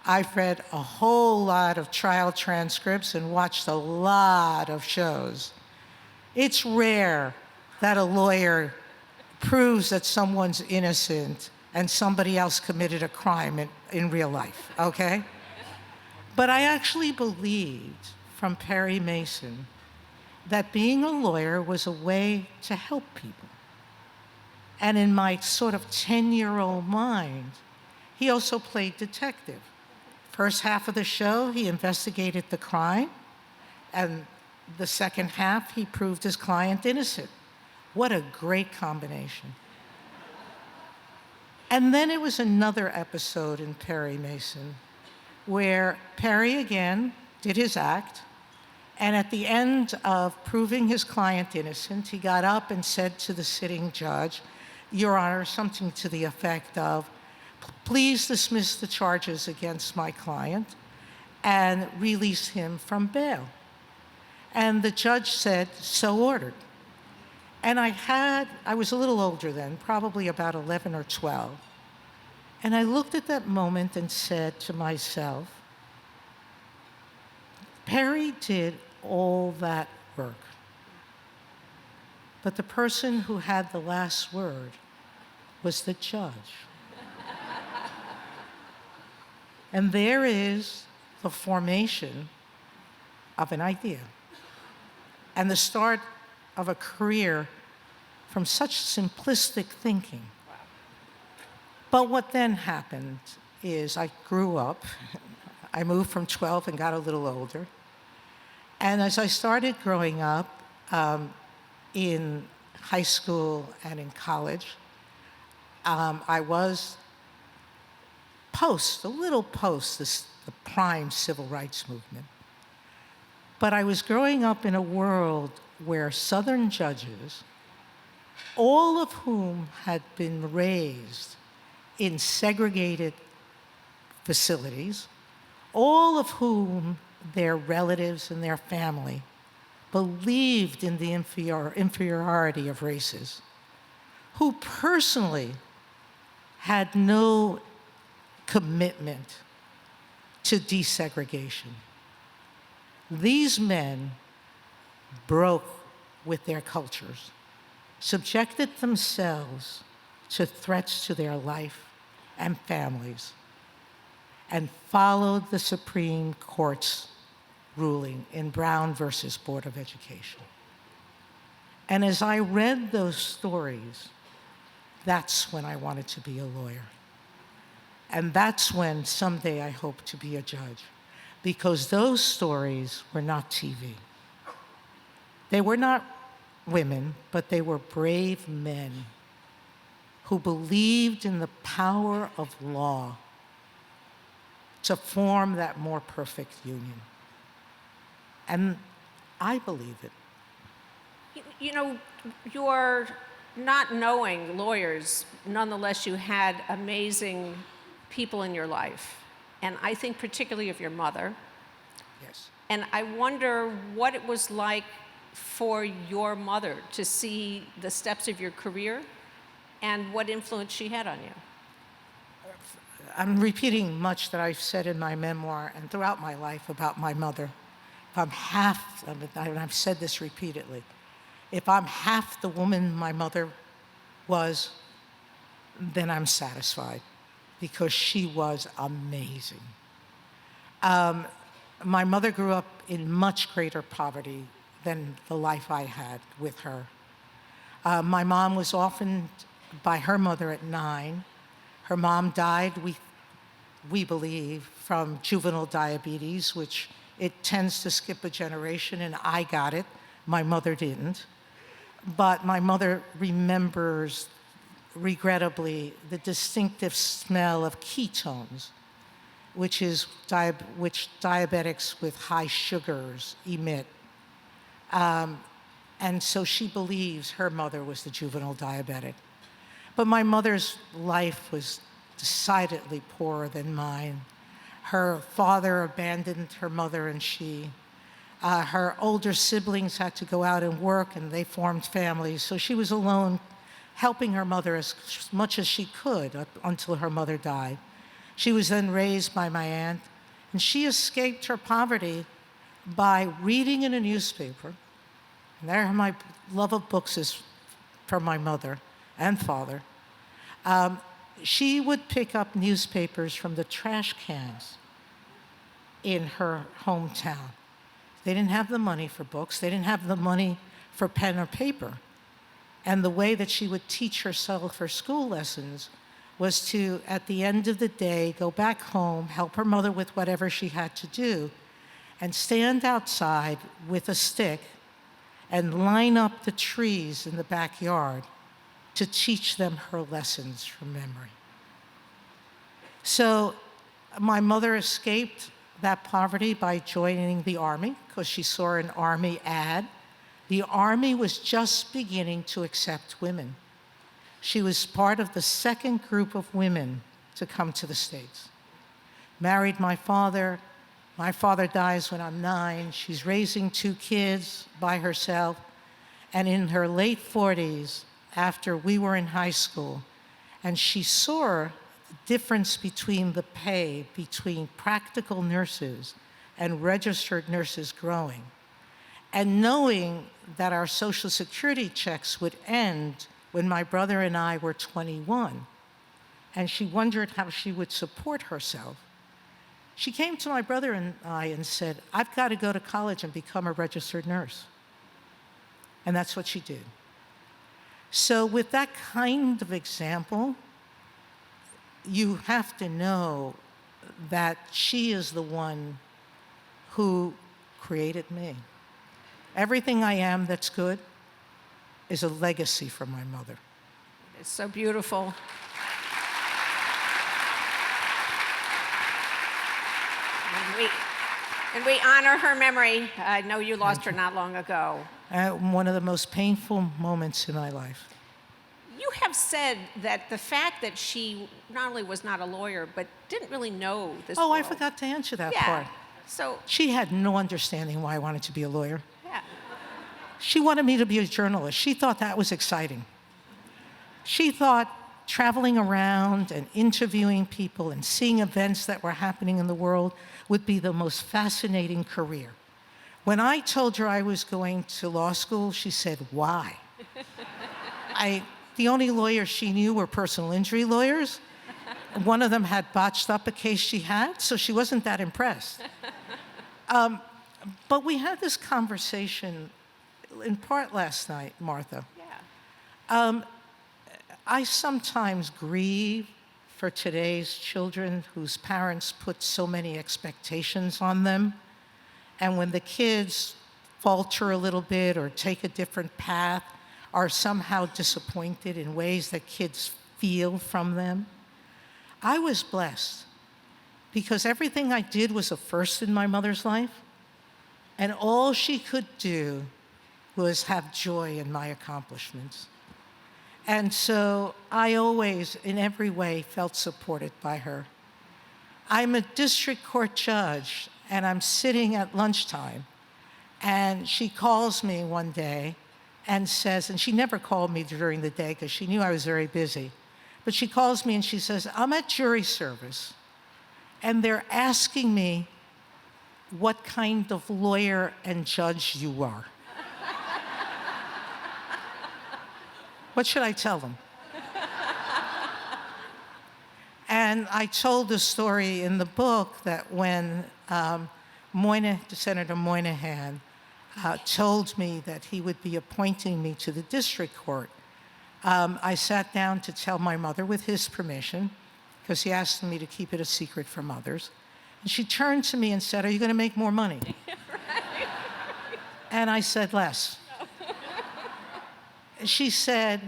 I've read a whole lot of trial transcripts and watched a lot of shows. It's rare that a lawyer proves that someone's innocent and somebody else committed a crime in real life, okay? But I actually believed from Perry Mason that being a lawyer was a way to help people. And in my sort of 10-year-old mind, he also played detective. First half of the show, he investigated the crime, and the second half, he proved his client innocent. What a great combination. And then it was another episode in Perry Mason where Perry again did his act, and at the end of proving his client innocent, he got up and said to the sitting judge, "Your Honor," something to the effect of, "Please dismiss the charges against my client and release him from bail." And the judge said, "So ordered." And I was a little older then, probably about 11 or 12. And I looked at that moment and said to myself, Perry did all that work. But the person who had the last word was the judge. And there is the formation of an idea and the start of a career from such simplistic thinking. But what then happened is I grew up. I moved from 12 and got a little older. And as I started growing up in high school and in college, I was a little post the prime civil rights movement. But I was growing up in a world where Southern judges, all of whom had been raised in segregated facilities, all of whom their relatives and their family believed in the inferiority of races, who personally had no commitment to desegregation. These men broke with their cultures, subjected themselves to threats to their life and families, and followed the Supreme Court's ruling in Brown versus Board of Education. And as I read those stories, that's when I wanted to be a lawyer. And that's when someday I hope to be a judge, because those stories were not TV. They were not women, but they were brave men who believed in the power of law to form that more perfect union. And I believe it. You know, you're not knowing lawyers, nonetheless, you had amazing people in your life. And I think particularly of your mother. Yes. And I wonder what it was like for your mother to see the steps of your career and what influence she had on you. I'm repeating much that I've said in my memoir and throughout my life about my mother. If I'm half, and I've said this repeatedly, if I'm half the woman my mother was, then I'm satisfied, because she was amazing. My mother grew up in much greater poverty than the life I had with her. My mom was orphaned by her mother at 9. Her mom died, we believe, from juvenile diabetes, which it tends to skip a generation, and I got it. My mother didn't. But my mother remembers, regrettably, the distinctive smell of ketones, which diabetics with high sugars emit. And so she believes her mother was the juvenile diabetic. But my mother's life was decidedly poorer than mine. Her father abandoned her mother and she. Her older siblings had to go out and work, and they formed families. So she was alone, helping her mother as much as she could until her mother died. She was then raised by my aunt, and she escaped her poverty by reading in a newspaper. And there my love of books is from my mother and father. She would pick up newspapers from the trash cans in her hometown. They didn't have the money for books. They didn't have the money for pen or paper. And the way that she would teach herself her school lessons was to, at the end of the day, go back home, help her mother with whatever she had to do, and stand outside with a stick and line up the trees in the backyard to teach them her lessons from memory. So my mother escaped that poverty by joining the Army, because she saw an Army ad. The Army was just beginning to accept women. She was part of the second group of women to come to the States. Married my father. My father dies when I'm 9. She's raising 2 kids by herself. And in her late 40s, after we were in high school, and she saw the difference between the pay between practical nurses and registered nurses growing, and knowing that our Social Security checks would end when my brother and I were 21, and she wondered how she would support herself, she came to my brother and I and said, I've got to go to college and become a registered nurse. And that's what she did. So with that kind of example, you have to know that she is the one who created me. Everything I am that's good is a legacy from my mother. It's so beautiful. And we honor her memory. I know you lost her not long ago. One of the most painful moments in my life. You have said that the fact that she not only was not a lawyer, but didn't really know this Oh, I world. forgot to answer that Yeah. part. So, She had no understanding why I wanted to be a lawyer. yeah. She wanted me to be a journalist. She thought that was exciting. She thought traveling around and interviewing people and seeing events that were happening in the world would be the most fascinating career. When I told her I was going to law school, she said, why? The only lawyers she knew were personal injury lawyers. One of them had botched up a case she had, so she wasn't that impressed. But we had this conversation in part last night, Martha. Yeah. I sometimes grieve for today's children whose parents put so many expectations on them. And when the kids falter a little bit or take a different path, are somehow disappointed in ways that kids feel from them. I was blessed because everything I did was a first in my mother's life, and all she could do was have joy in my accomplishments. And so I always, in every way, felt supported by her. I'm a district court judge, and I'm sitting at lunchtime, and she calls me one day and says, and she never called me during the day because she knew I was very busy, but she calls me and she says, I'm at jury service, and they're asking me what kind of lawyer and judge you are. What should I tell them? And I told the story in the book that when Senator Moynihan told me that he would be appointing me to the district court, I sat down to tell my mother with his permission, because he asked me to keep it a secret from others. And she turned to me and said, are you going to make more money? And I said, less. She said,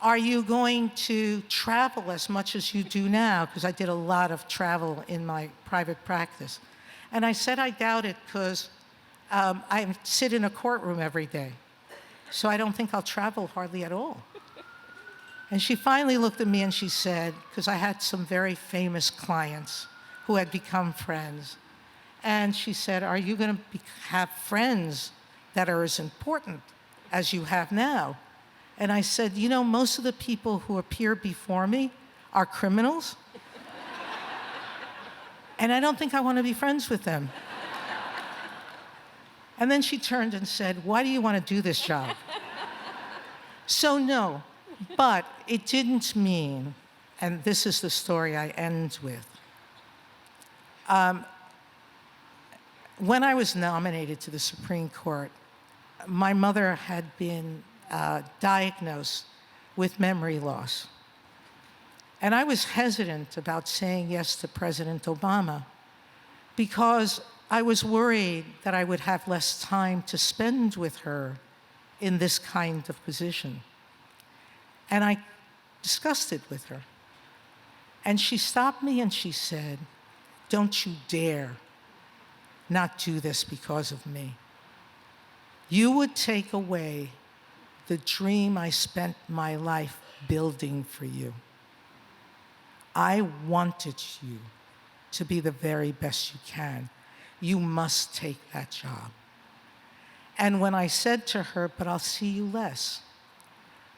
are you going to travel as much as you do now? Because I did a lot of travel in my private practice. And I said, I doubt it, because I sit in a courtroom every day. So I don't think I'll travel hardly at all. And she finally looked at me and she said, because I had some very famous clients who had become friends. And she said, are you going to have friends that are as important as you have now? And I said, you know, most of the people who appear before me are criminals. And I don't think I want to be friends with them. And then she turned and said, why do you want to do this job? So no, but it didn't mean, and this is the story I end with. When I was nominated to the Supreme Court, my mother had been diagnosed with memory loss. And I was hesitant about saying yes to President Obama because I was worried that I would have less time to spend with her in this kind of position. And I discussed it with her. And she stopped me and she said, don't you dare not do this because of me. You would take away the dream I spent my life building for you. I wanted you to be the very best you can. You must take that job. And when I said to her, "But I'll see you less,"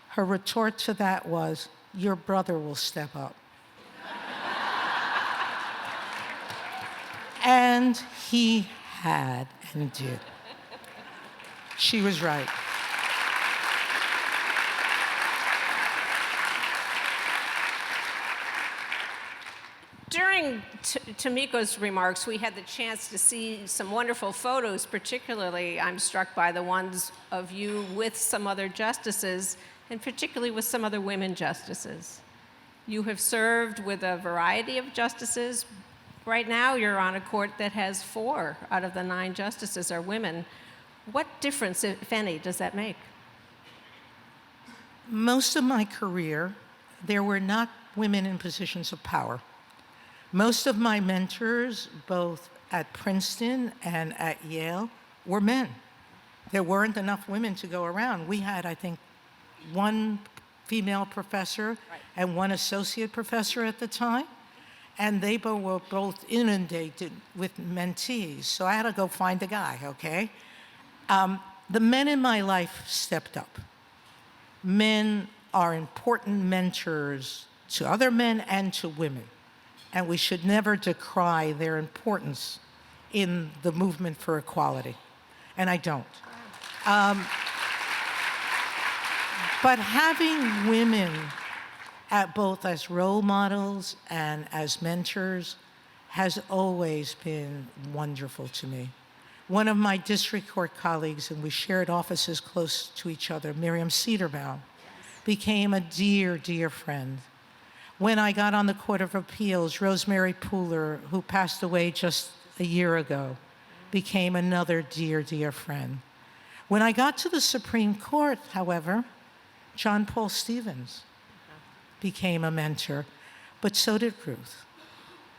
her retort to that was, "Your brother will step up." And he had and did. She was right. During Tomiko's remarks, we had the chance to see some wonderful photos. Particularly, I'm struck by the ones of you with some other justices, and particularly with some other women justices. You have served with a variety of justices. Right now, you're on a court that has 4 out of the 9 justices are women. What difference, if any, does that make? Most of my career, there were not women in positions of power. Most of my mentors, both at Princeton and at Yale, were men. There weren't enough women to go around. We had, I think, 1 female professor and 1 associate professor at the time, and they were both inundated with mentees, so I had to go find a guy, okay? The men in my life stepped up. Men are important mentors to other men and to women, and we should never decry their importance in the movement for equality, and I don't. But having women both as role models and as mentors has always been wonderful to me. One of my district court colleagues, and we shared offices close to each other, Miriam Cedarbaum, became a dear, dear friend. When I got on the Court of Appeals, Rosemary Pooler, who passed away just a year ago, became another dear, dear friend. When I got to the Supreme Court, however, John Paul Stevens became a mentor, but so did Ruth.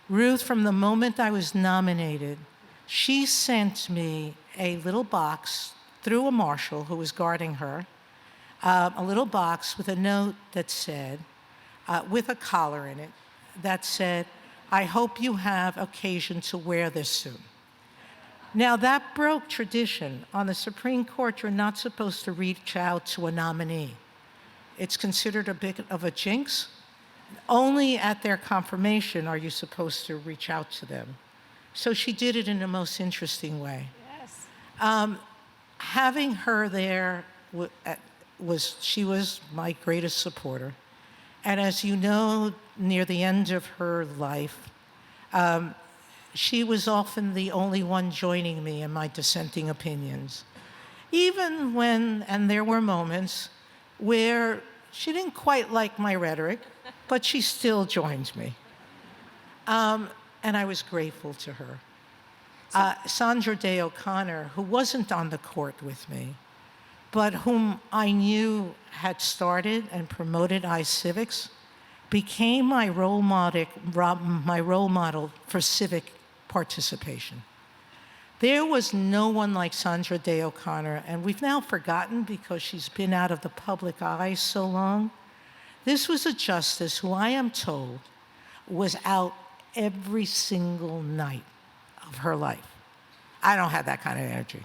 Ruth, from the moment I was nominated, she sent me a little box through a marshal who was guarding her, a little box with a note that said, with a collar in it, that said, "I hope you have occasion to wear this soon." Now, that broke tradition. On the Supreme Court, you're not supposed to reach out to a nominee. It's considered a bit of a jinx. Only at their confirmation are you supposed to reach out to them. So she did it in the most interesting way. Yes. Having her there, she was my greatest supporter. And as you know, near the end of her life, she was often the only one joining me in my dissenting opinions. Even when, and there were moments, where she didn't quite like my rhetoric, but she still joined me. And I was grateful to her. Sandra Day O'Connor, who wasn't on the court with me, but whom I knew had started and promoted iCivics, became my role model for civic participation. There was no one like Sandra Day O'Connor, and we've now forgotten because she's been out of the public eye so long. This was a justice who I am told was out every single night of her life. I don't have that kind of energy.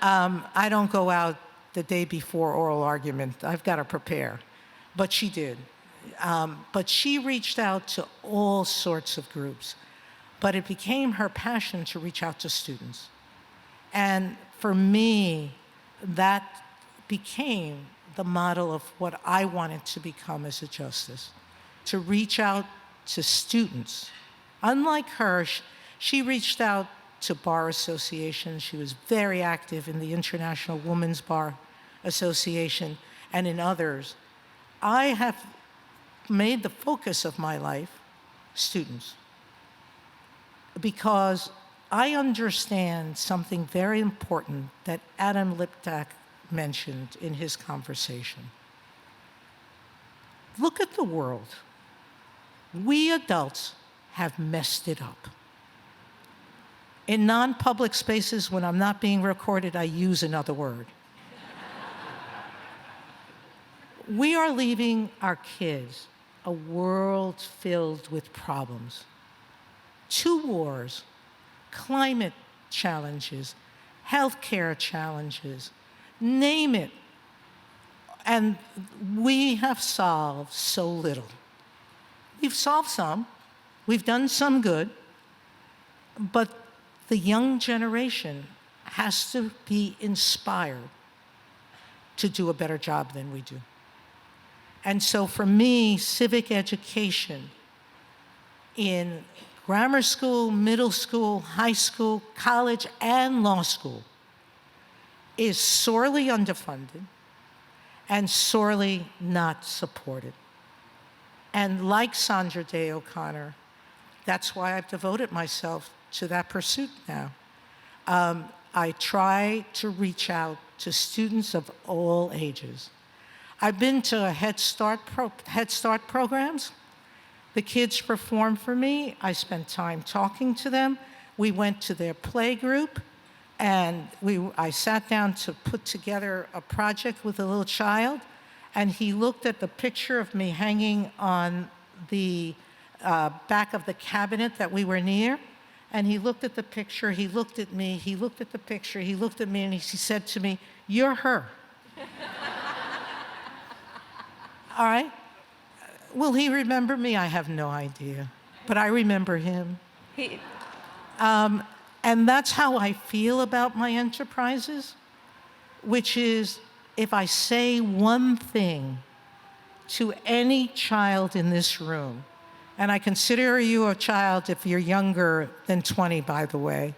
I don't go out the day before oral argument. I've got to prepare. But she did. But she reached out to all sorts of groups. But it became her passion to reach out to students. And for me, that became the model of what I wanted to become as a justice, to reach out to students. Unlike her, she reached out to bar associations. She was very active in the International Women's Bar Association and in others. I have made the focus of my life students, because I understand something very important that Adam Liptak mentioned in his conversation. Look at the world. We adults have messed it up. In non-public spaces, when I'm not being recorded, I use another word. We are leaving our kids a world filled with problems. 2 wars, climate challenges, healthcare challenges, name it. And we have solved so little. We've solved some, we've done some good, but the young generation has to be inspired to do a better job than we do. And so for me, civic education in grammar school, middle school, high school, college, and law school is sorely underfunded and sorely not supported. And like Sandra Day O'Connor, that's why I've devoted myself to that pursuit now. I try to reach out to students of all ages. I've been to Head Start programs. The kids perform for me. I spent time talking to them. We went to their play group, and I sat down to put together a project with a little child, and he looked at the picture of me hanging on the back of the cabinet that we were near, and he looked at the picture, he looked at me, he looked at the picture, he looked at me, and he said to me, "You're her." All right? Will he remember me? I have no idea, but I remember him. And that's how I feel about my enterprises, which is if I say one thing to any child in this room, and I consider you a child if you're younger than 20, by the way,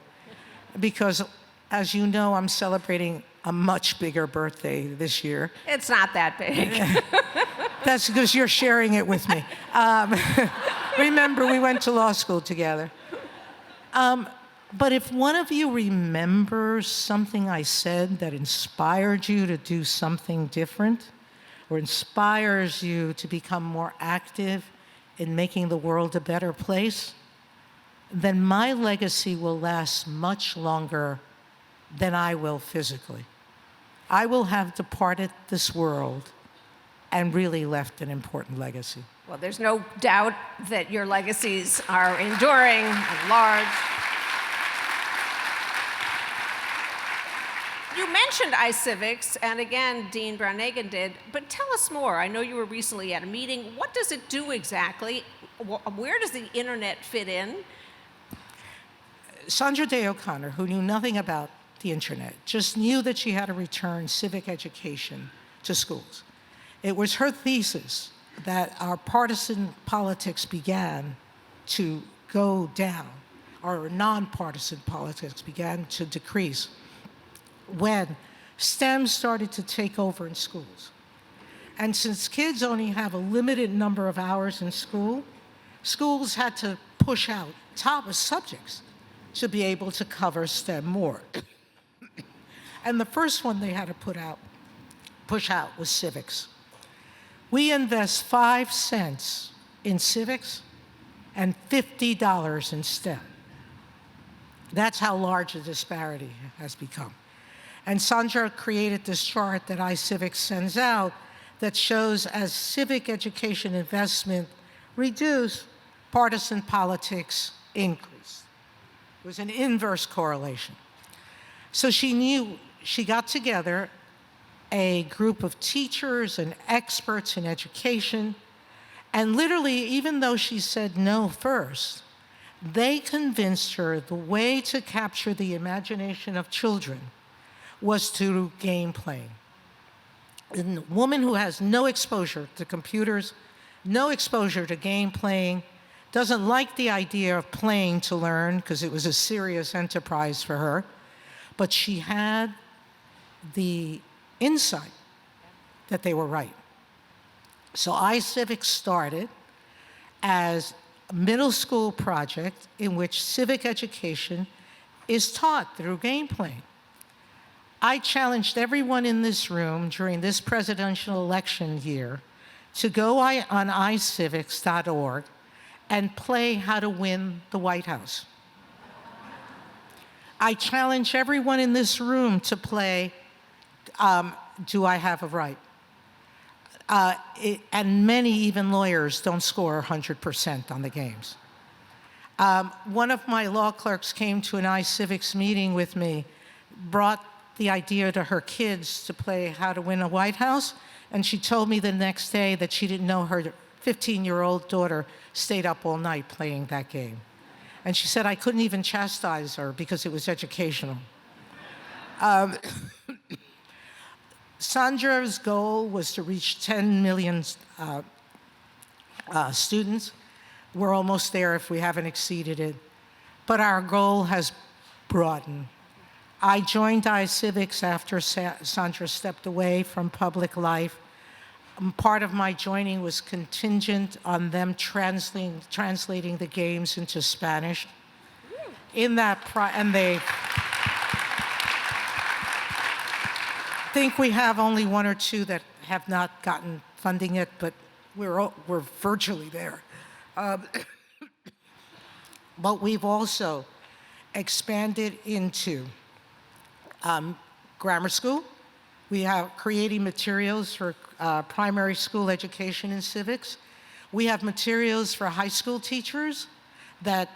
because as you know, I'm celebrating a much bigger birthday this year. It's not that big. That's because you're sharing it with me. Remember, we went to law school together. But if one of you remembers something I said that inspired you to do something different, or inspires you to become more active in making the world a better place, then my legacy will last much longer than I will physically. I will have departed this world and really left an important legacy. Well, there's no doubt that your legacies are enduring and large. You mentioned iCivics, and again, Dean Brown-Nagin did, but tell us more. I know you were recently at a meeting. What does it do exactly? Where does the internet fit in? Sandra Day O'Connor, who knew nothing about the internet, just knew that she had to return civic education to schools. It was her thesis that our partisan politics began to go down, our nonpartisan politics began to decrease when STEM started to take over in schools. And since kids only have a limited number of hours in school, schools had to push out top subjects to be able to cover STEM more. And the first one they had to push out was civics. We invest 5 cents in civics and $50 in STEM. That's how large the disparity has become. And Sandra created this chart that iCivics sends out that shows as civic education investment reduced, partisan politics increased. It was an inverse correlation. So she got together a group of teachers and experts in education, and literally, even though she said no first, they convinced her the way to capture the imagination of children was through game playing. And a woman who has no exposure to computers, no exposure to game playing, doesn't like the idea of playing to learn because it was a serious enterprise for her, but she had the insight that they were right. So iCivics started as a middle school project in which civic education is taught through game playing. I challenged everyone in this room during this presidential election year to go on iCivics.org and play How to Win the White House. I challenge everyone in this room to play Do I Have a Right? And many, even lawyers, don't score 100% on the games. One of my law clerks came to an iCivics meeting with me brought the idea to her kids to play How to Win a White House, and she told me the next day that she didn't know her 15-year-old daughter stayed up all night playing that game. And she said I couldn't even chastise her because it was educational. Sandra's goal was to reach 10 million students. We're almost there if we haven't exceeded it. But our goal has broadened. I joined iCivics after Sandra stepped away from public life. Part of my joining was contingent on them translating the games into Spanish. In that, and they think we have only one or two that have not gotten funding yet, but we're virtually there. But we've also expanded into grammar school. We have creating materials for primary school education in civics. We have materials for high school teachers that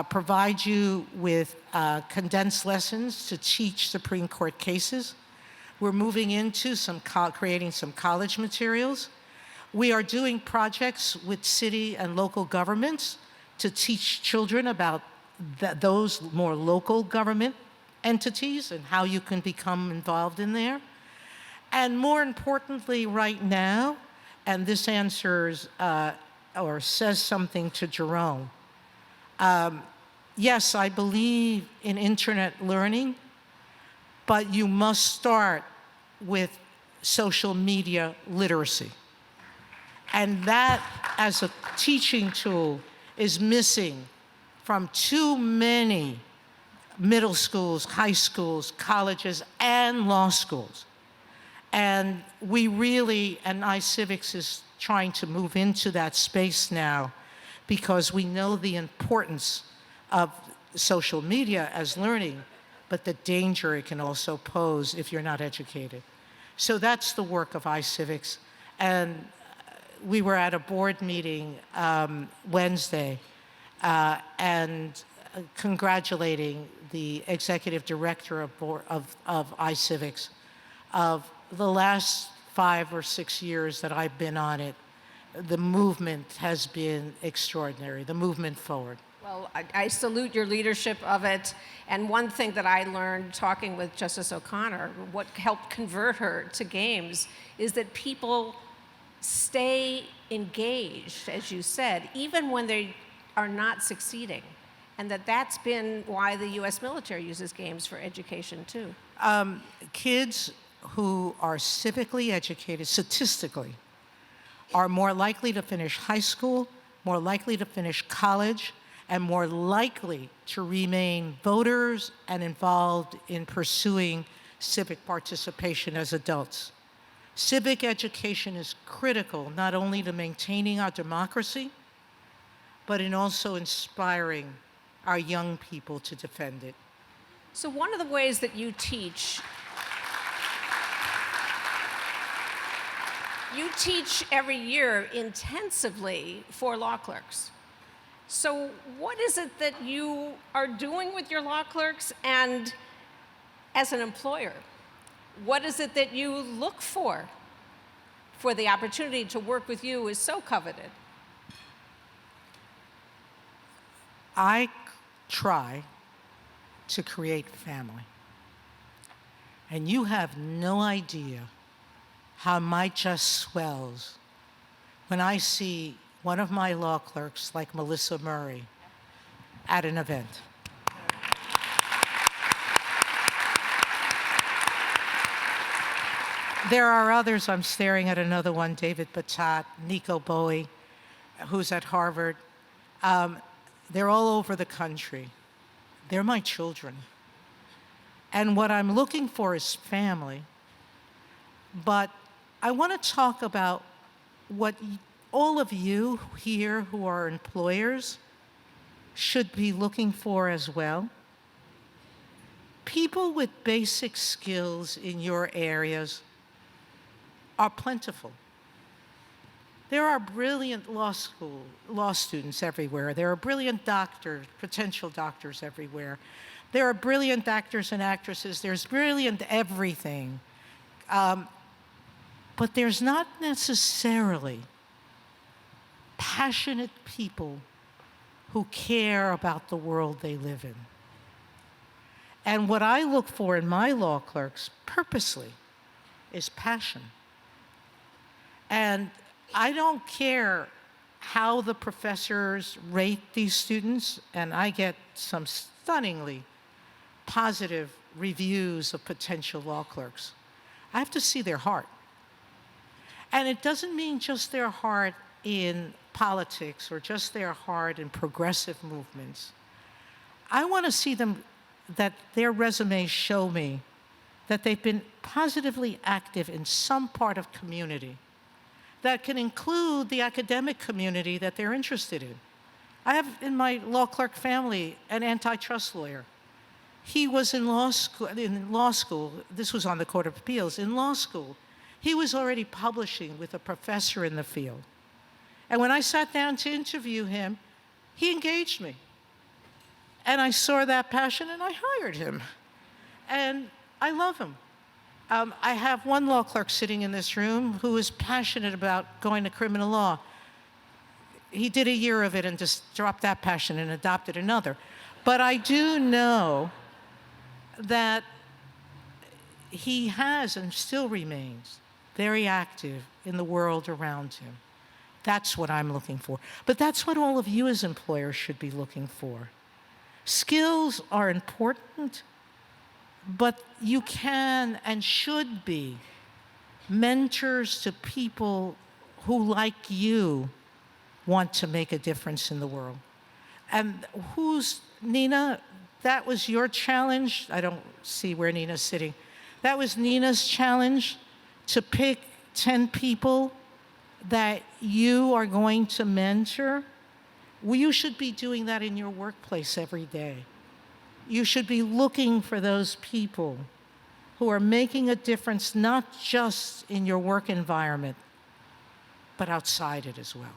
provide you with condensed lessons to teach Supreme Court cases. We're moving into creating some college materials. We are doing projects with city and local governments to teach children about those more local government entities and how you can become involved in there. And more importantly right now, and this answers or says something to Jerome, yes, I believe in internet learning, but you must start with social media literacy. And that, as a teaching tool, is missing from too many middle schools, high schools, colleges, and law schools. And we really, and iCivics is trying to move into that space now because we know the importance of social media as learning, but the danger it can also pose if you're not educated. So that's the work of iCivics. And we were at a board meeting Wednesday and congratulating the executive director of iCivics. Of the last 5 or 6 years that I've been on it, the movement has been extraordinary, the movement forward. Well, I salute your leadership of it. And one thing that I learned talking with Justice O'Connor, what helped convert her to games, is that people stay engaged, as you said, even when they are not succeeding. And that's been why the US military uses games for education too. Kids who are civically educated, statistically, are more likely to finish high school, more likely to finish college, and more likely to remain voters and involved in pursuing civic participation as adults. Civic education is critical not only to maintaining our democracy, but in also inspiring our young people to defend it. So one of the ways that you teach every year intensively for law clerks. So what is it that you are doing with your law clerks, and as an employer, what is it that you look for the opportunity to work with you is so coveted? I try to create family. And you have no idea how my chest swells when I see one of my law clerks, like Melissa Murray, at an event. There are others. I'm staring at another one, David Batat, Nico Bowie, who's at Harvard. They're all over the country. They're my children. And what I'm looking for is family. But I want to talk about what all of you here who are employers should be looking for as well. People with basic skills in your areas are plentiful. There are brilliant law students everywhere. There are brilliant doctors, potential doctors everywhere. There are brilliant actors and actresses. There's brilliant everything. But there's not necessarily passionate people who care about the world they live in. And what I look for in my law clerks, purposely, is passion. And I don't care how the professors rate these students, and I get some stunningly positive reviews of potential law clerks. I have to see their heart. And it doesn't mean just their heart in politics or just their heart in progressive movements. I want to see them, that their resumes show me that they've been positively active in some part of community that can include the academic community that they're interested in. I have in my law clerk family an antitrust lawyer. He was in law school, this was on the Court of Appeals, in law school. He was already publishing with a professor in the field. And when I sat down to interview him, he engaged me. And I saw that passion and I hired him. And I love him. I have one law clerk sitting in this room who is passionate about going to criminal law. He did a year of it and just dropped that passion and adopted another. But I do know that he has and still remains very active in the world around him. That's what I'm looking for. But that's what all of you as employers should be looking for. Skills are important, but you can and should be mentors to people who, like you, want to make a difference in the world. And Nina, that was your challenge. I don't see where Nina's sitting. That was Nina's challenge, to pick 10 people that you are going to mentor. Well, you should be doing that in your workplace every day. You should be looking for those people who are making a difference, not just in your work environment, but outside it as well.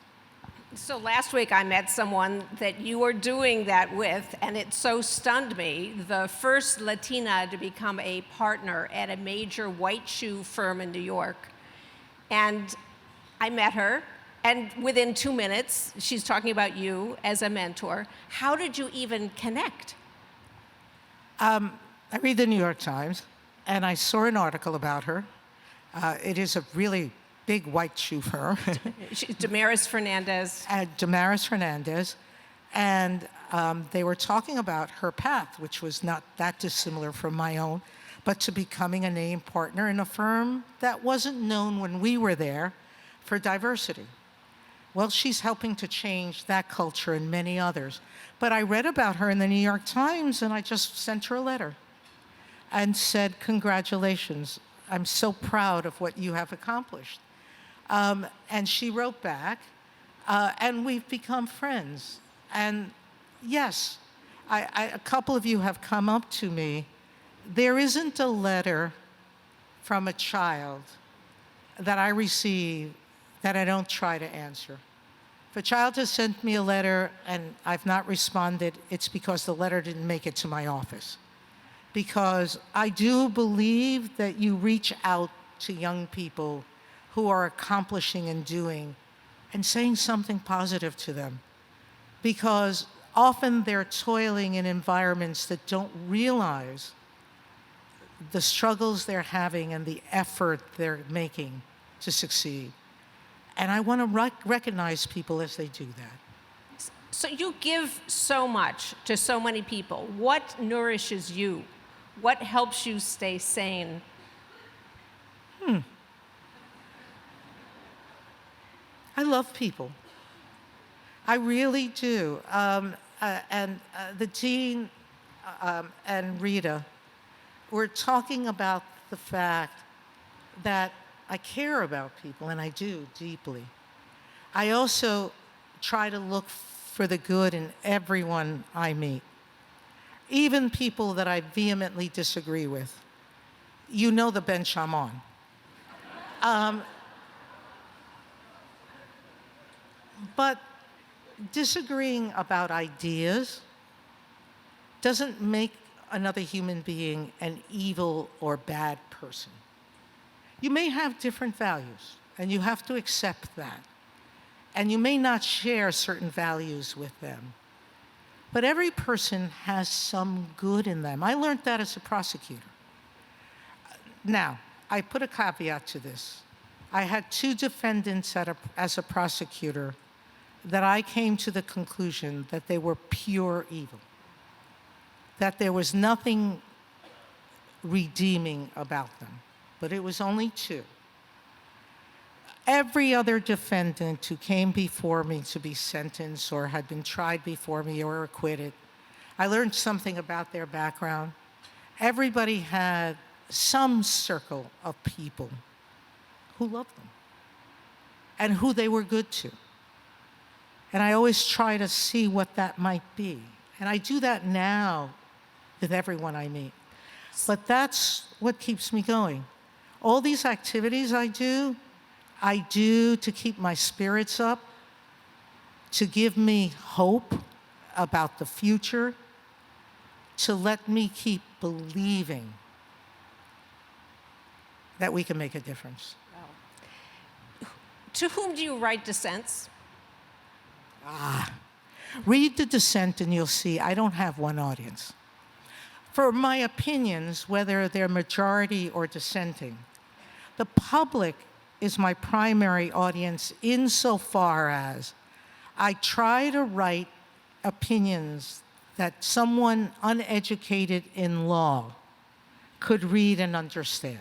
So last week I met someone that you were doing that with, and it so stunned me. The first Latina to become a partner at a major white shoe firm in New York. And I met her, and within 2 minutes, she's talking about you as a mentor. How did you even connect? I read the New York Times, and I saw an article about her. It is a really big white shoe firm. Damaris Fernandez. Damaris Fernandez. And they were talking about her path, which was not that dissimilar from my own, but to becoming a named partner in a firm that wasn't known when we were there for diversity. Well, she's helping to change that culture and many others. But I read about her in the New York Times, and I just sent her a letter and said, congratulations. I'm so proud of what you have accomplished. And she wrote back, and we've become friends. And yes, a couple of you have come up to me. There isn't a letter from a child that I receive that I don't try to answer. If a child has sent me a letter and I've not responded, it's because the letter didn't make it to my office. Because I do believe that you reach out to young people who are accomplishing and doing and saying something positive to them. Because often they're toiling in environments that don't realize the struggles they're having and the effort they're making to succeed. And I want to recognize people as they do that. So you give so much to so many people. What nourishes you? What helps you stay sane? I love people. I really do. The dean and Rita were talking about the fact that I care about people, and I do deeply. I also try to look for the good in everyone I meet, even people that I vehemently disagree with. You know the bench I'm on. But disagreeing about ideas doesn't make another human being an evil or bad person. You may have different values, and you have to accept that. And you may not share certain values with them. But every person has some good in them. I learned that as a prosecutor. Now, I put a caveat to this. I had 2 defendants as a prosecutor that I came to the conclusion that they were pure evil, that there was nothing redeeming about them, but it was only 2. Every other defendant who came before me to be sentenced or had been tried before me or acquitted, I learned something about their background. Everybody had some circle of people who loved them and who they were good to. And I always try to see what that might be. And I do that now with everyone I meet. But that's what keeps me going. All these activities I do to keep my spirits up, to give me hope about the future, to let me keep believing that we can make a difference. To whom do you write dissents? Read the dissent and you'll see I don't have one audience. For my opinions, whether they're majority or dissenting, the public is my primary audience insofar as I try to write opinions that someone uneducated in law could read and understand.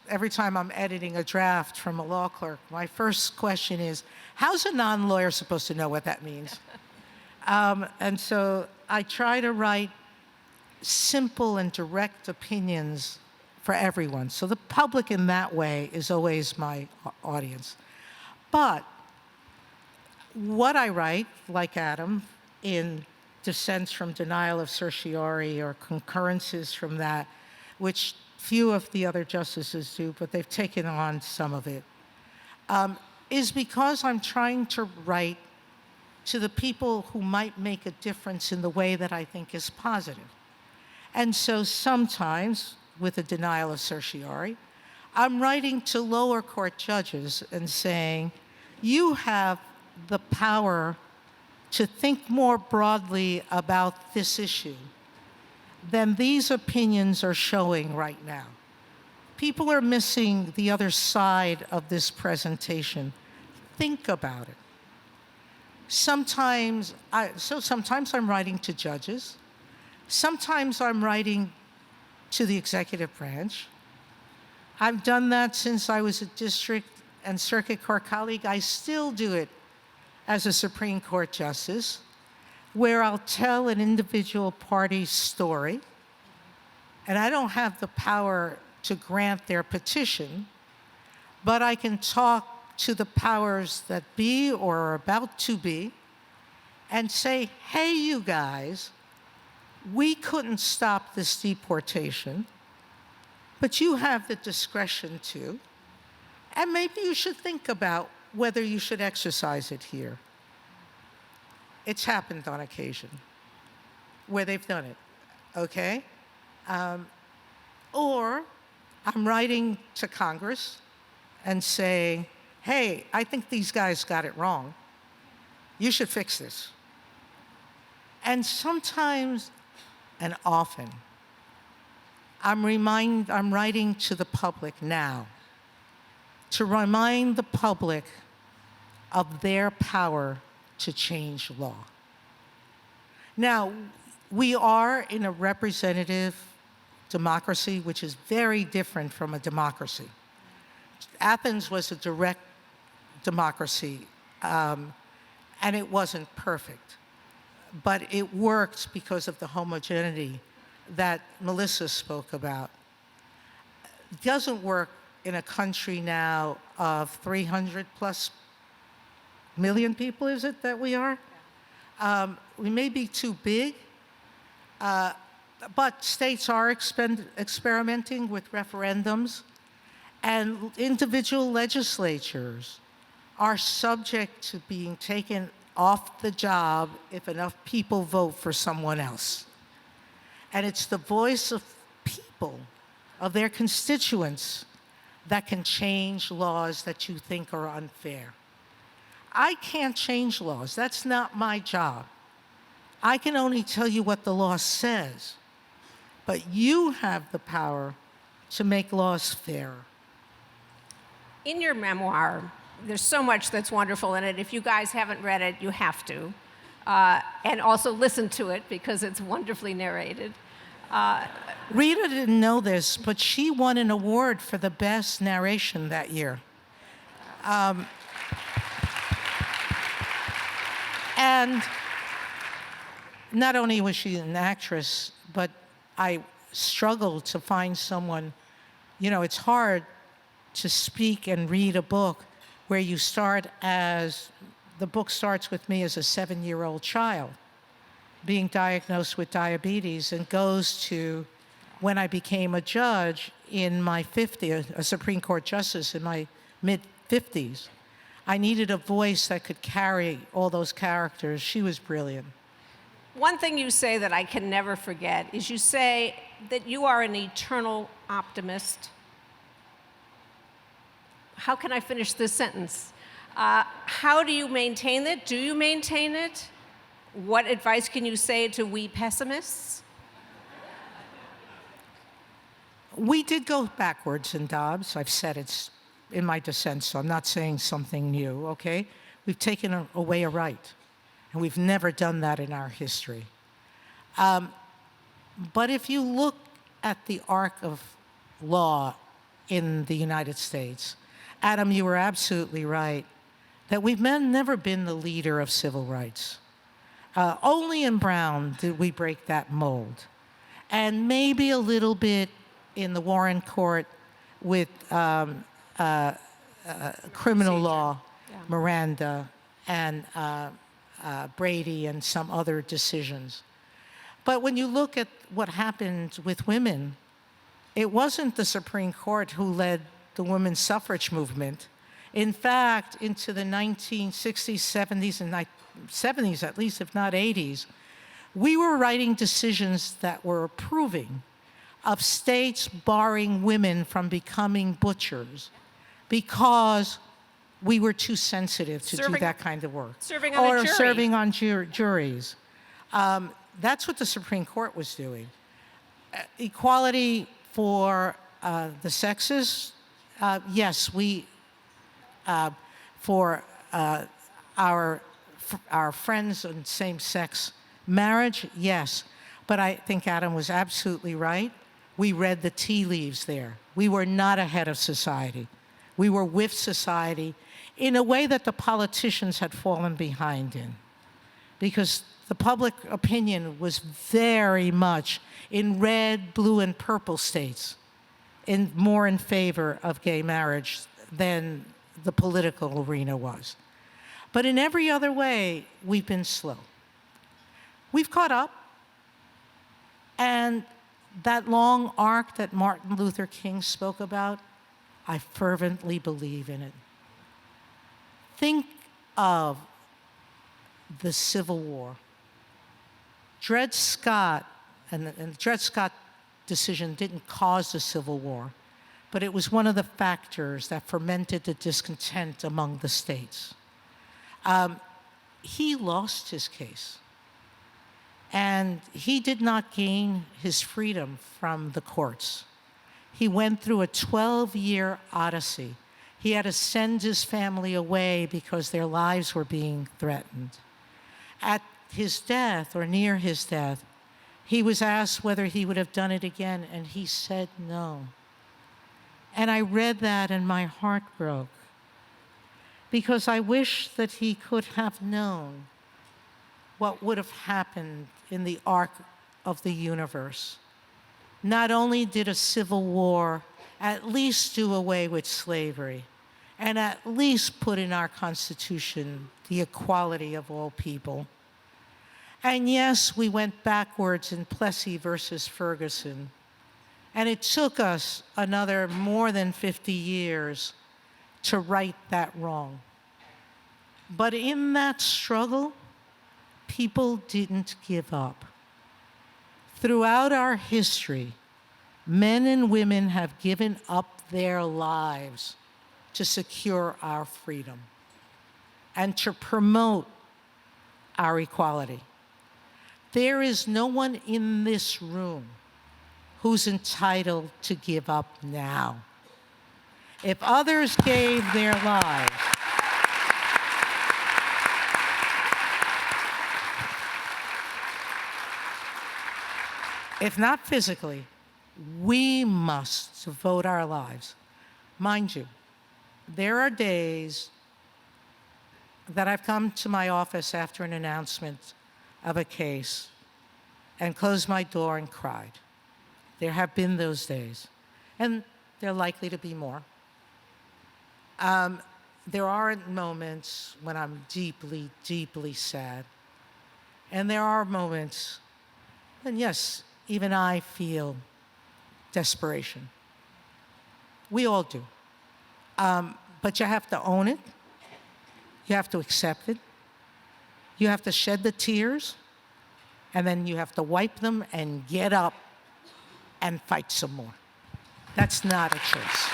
Every time I'm editing a draft from a law clerk, my first question is, how's a non-lawyer supposed to know what that means? And so I try to write simple and direct opinions for everyone. So the public in that way is always my audience. But what I write, like Adam, in dissents from denial of certiorari or concurrences from that, which few of the other justices do, but they've taken on some of it, is because I'm trying to write to the people who might make a difference in the way that I think is positive. And so sometimes, with a denial of certiorari, I'm writing to lower court judges and saying, you have the power to think more broadly about this issue than these opinions are showing right now. People are missing the other side of this presentation. Think about it. Sometimes I'm writing to judges. Sometimes I'm writing to the executive branch. I've done that since I was a district and circuit court colleague. I still do it as a Supreme Court justice, where I'll tell an individual party's story, and I don't have the power to grant their petition, but I can talk to the powers that be or are about to be and say, hey, you guys, we couldn't stop this deportation, but you have the discretion to, and maybe you should think about whether you should exercise it here. It's happened on occasion where they've done it, okay? Or I'm writing to Congress and saying, hey, I think these guys got it wrong. You should fix this. And sometimes, and often, I'm writing to the public now to remind the public of their power to change law. Now, we are in a representative democracy, which is very different from a democracy. Athens was a direct democracy, and it wasn't perfect. But it worked because of the homogeneity that Melissa spoke about. It doesn't work in a country now of 300 plus million people, is it that we are? We may be too big, but states are experimenting with referendums, and individual legislatures are subject to being taken off the job if enough people vote for someone else. And it's the voice of people, of their constituents, that can change laws that you think are unfair. I can't change laws. That's not my job. I can only tell you what the law says. But you have the power to make laws fairer. In your memoir, there's so much that's wonderful in it. If you guys haven't read it, you have to. And also listen to it because it's wonderfully narrated. Rita didn't know this, but she won an award for the best narration that year. And not only was she an actress, but I struggled to find someone, you know, it's hard to speak and read a book where you start as, the book starts with me as a 7-year-old child being diagnosed with diabetes and goes to when I became a judge in my 50s, a Supreme Court justice in my mid-50s. I needed a voice that could carry all those characters. She was brilliant. One thing you say that I can never forget is you say that you are an eternal optimist. How can I finish this sentence? How do you maintain it? Do you maintain it? What advice can you say to we pessimists? We did go backwards in Dobbs. I've said it's in my dissent, so I'm not saying something new, okay? We've taken away a right, and we've never done that in our history. But if you look at the arc of law in the United States, Adam, you were absolutely right, that we've never been the leader of civil rights. Only in Brown did we break that mold. And maybe a little bit in the Warren Court with criminal law, Miranda, and Brady, and some other decisions. But when you look at what happened with women, it wasn't the Supreme Court who led the women's suffrage movement. In fact, into the 1960s, 70s, and 70s at least, if not 80s, we were writing decisions that were approving of states barring women from becoming butchers because we were too sensitive to do that kind of work. Serving on a jury. Or serving on juries. That's what the Supreme Court was doing. Equality for the sexes, yes, we, for our friends in same-sex marriage, yes. But I think Adam was absolutely right. We read the tea leaves there. We were not ahead of society. We were with society in a way that the politicians had fallen behind in, because the public opinion was very much in red, blue, and purple states, more in favor of gay marriage than the political arena was. But in every other way, we've been slow. We've caught up, and that long arc that Martin Luther King spoke about, I fervently believe in it. Think of the Civil War. Dred Scott, and the Dred Scott decision didn't cause the Civil War, but it was one of the factors that fermented the discontent among the states. He lost his case, and he did not gain his freedom from the courts. He went through a 12-year odyssey. He had to send his family away because their lives were being threatened. At his death, or near his death, he was asked whether he would have done it again, and he said no. And I read that and my heart broke, because I wish that he could have known what would have happened in the arc of the universe. Not only did a civil war at least do away with slavery, and at least put in our Constitution the equality of all people. And yes, we went backwards in Plessy versus Ferguson. And it took us another more than 50 years to right that wrong. But in that struggle, people didn't give up. Throughout our history, men and women have given up their lives to secure our freedom and to promote our equality. There is no one in this room who's entitled to give up now. If others gave their lives, if not physically, we must devote our lives. Mind you, there are days that I've come to my office after an announcement of a case and closed my door and cried. There have been those days, and there are likely to be more. There are moments when I'm deeply, deeply sad, and there are moments when, yes, even I feel desperation. We all do. But you have to own it. You have to accept it. You have to shed the tears, and then you have to wipe them and get up and fight some more. That's not a choice.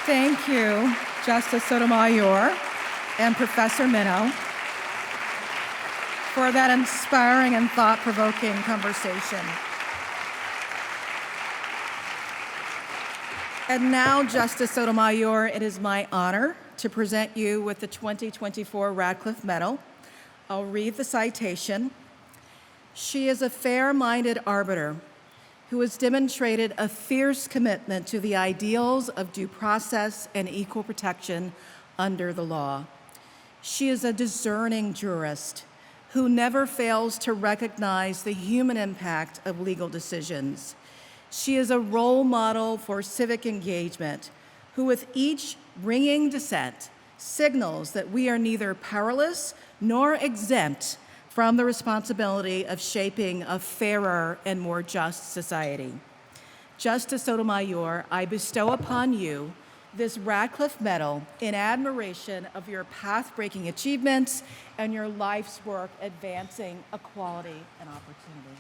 Thank you, Justice Sotomayor and Professor Minow, for that inspiring and thought-provoking conversation. And now, Justice Sotomayor, it is my honor to present you with the 2024 Radcliffe Medal. I'll read the citation. She is a fair-minded arbiter who has demonstrated a fierce commitment to the ideals of due process and equal protection under the law. She is a discerning jurist who never fails to recognize the human impact of legal decisions. She is a role model for civic engagement, who with each ringing dissent signals that we are neither powerless nor exempt from the responsibility of shaping a fairer and more just society. Justice Sotomayor, I bestow upon you this Radcliffe Medal in admiration of your path-breaking achievements and your life's work advancing equality and opportunity.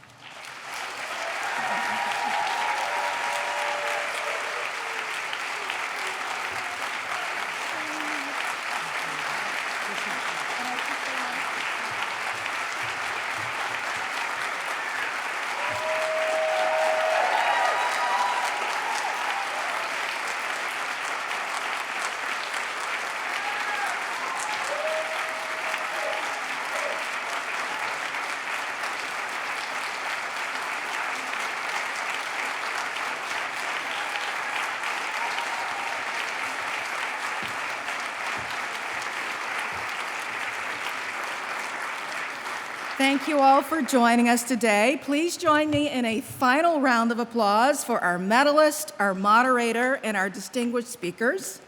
Thank you all for joining us today. Please join me in a final round of applause for our medalist, our moderator, and our distinguished speakers.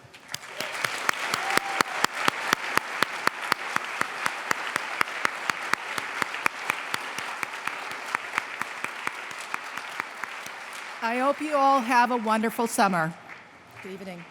I hope you all have a wonderful summer. Good evening.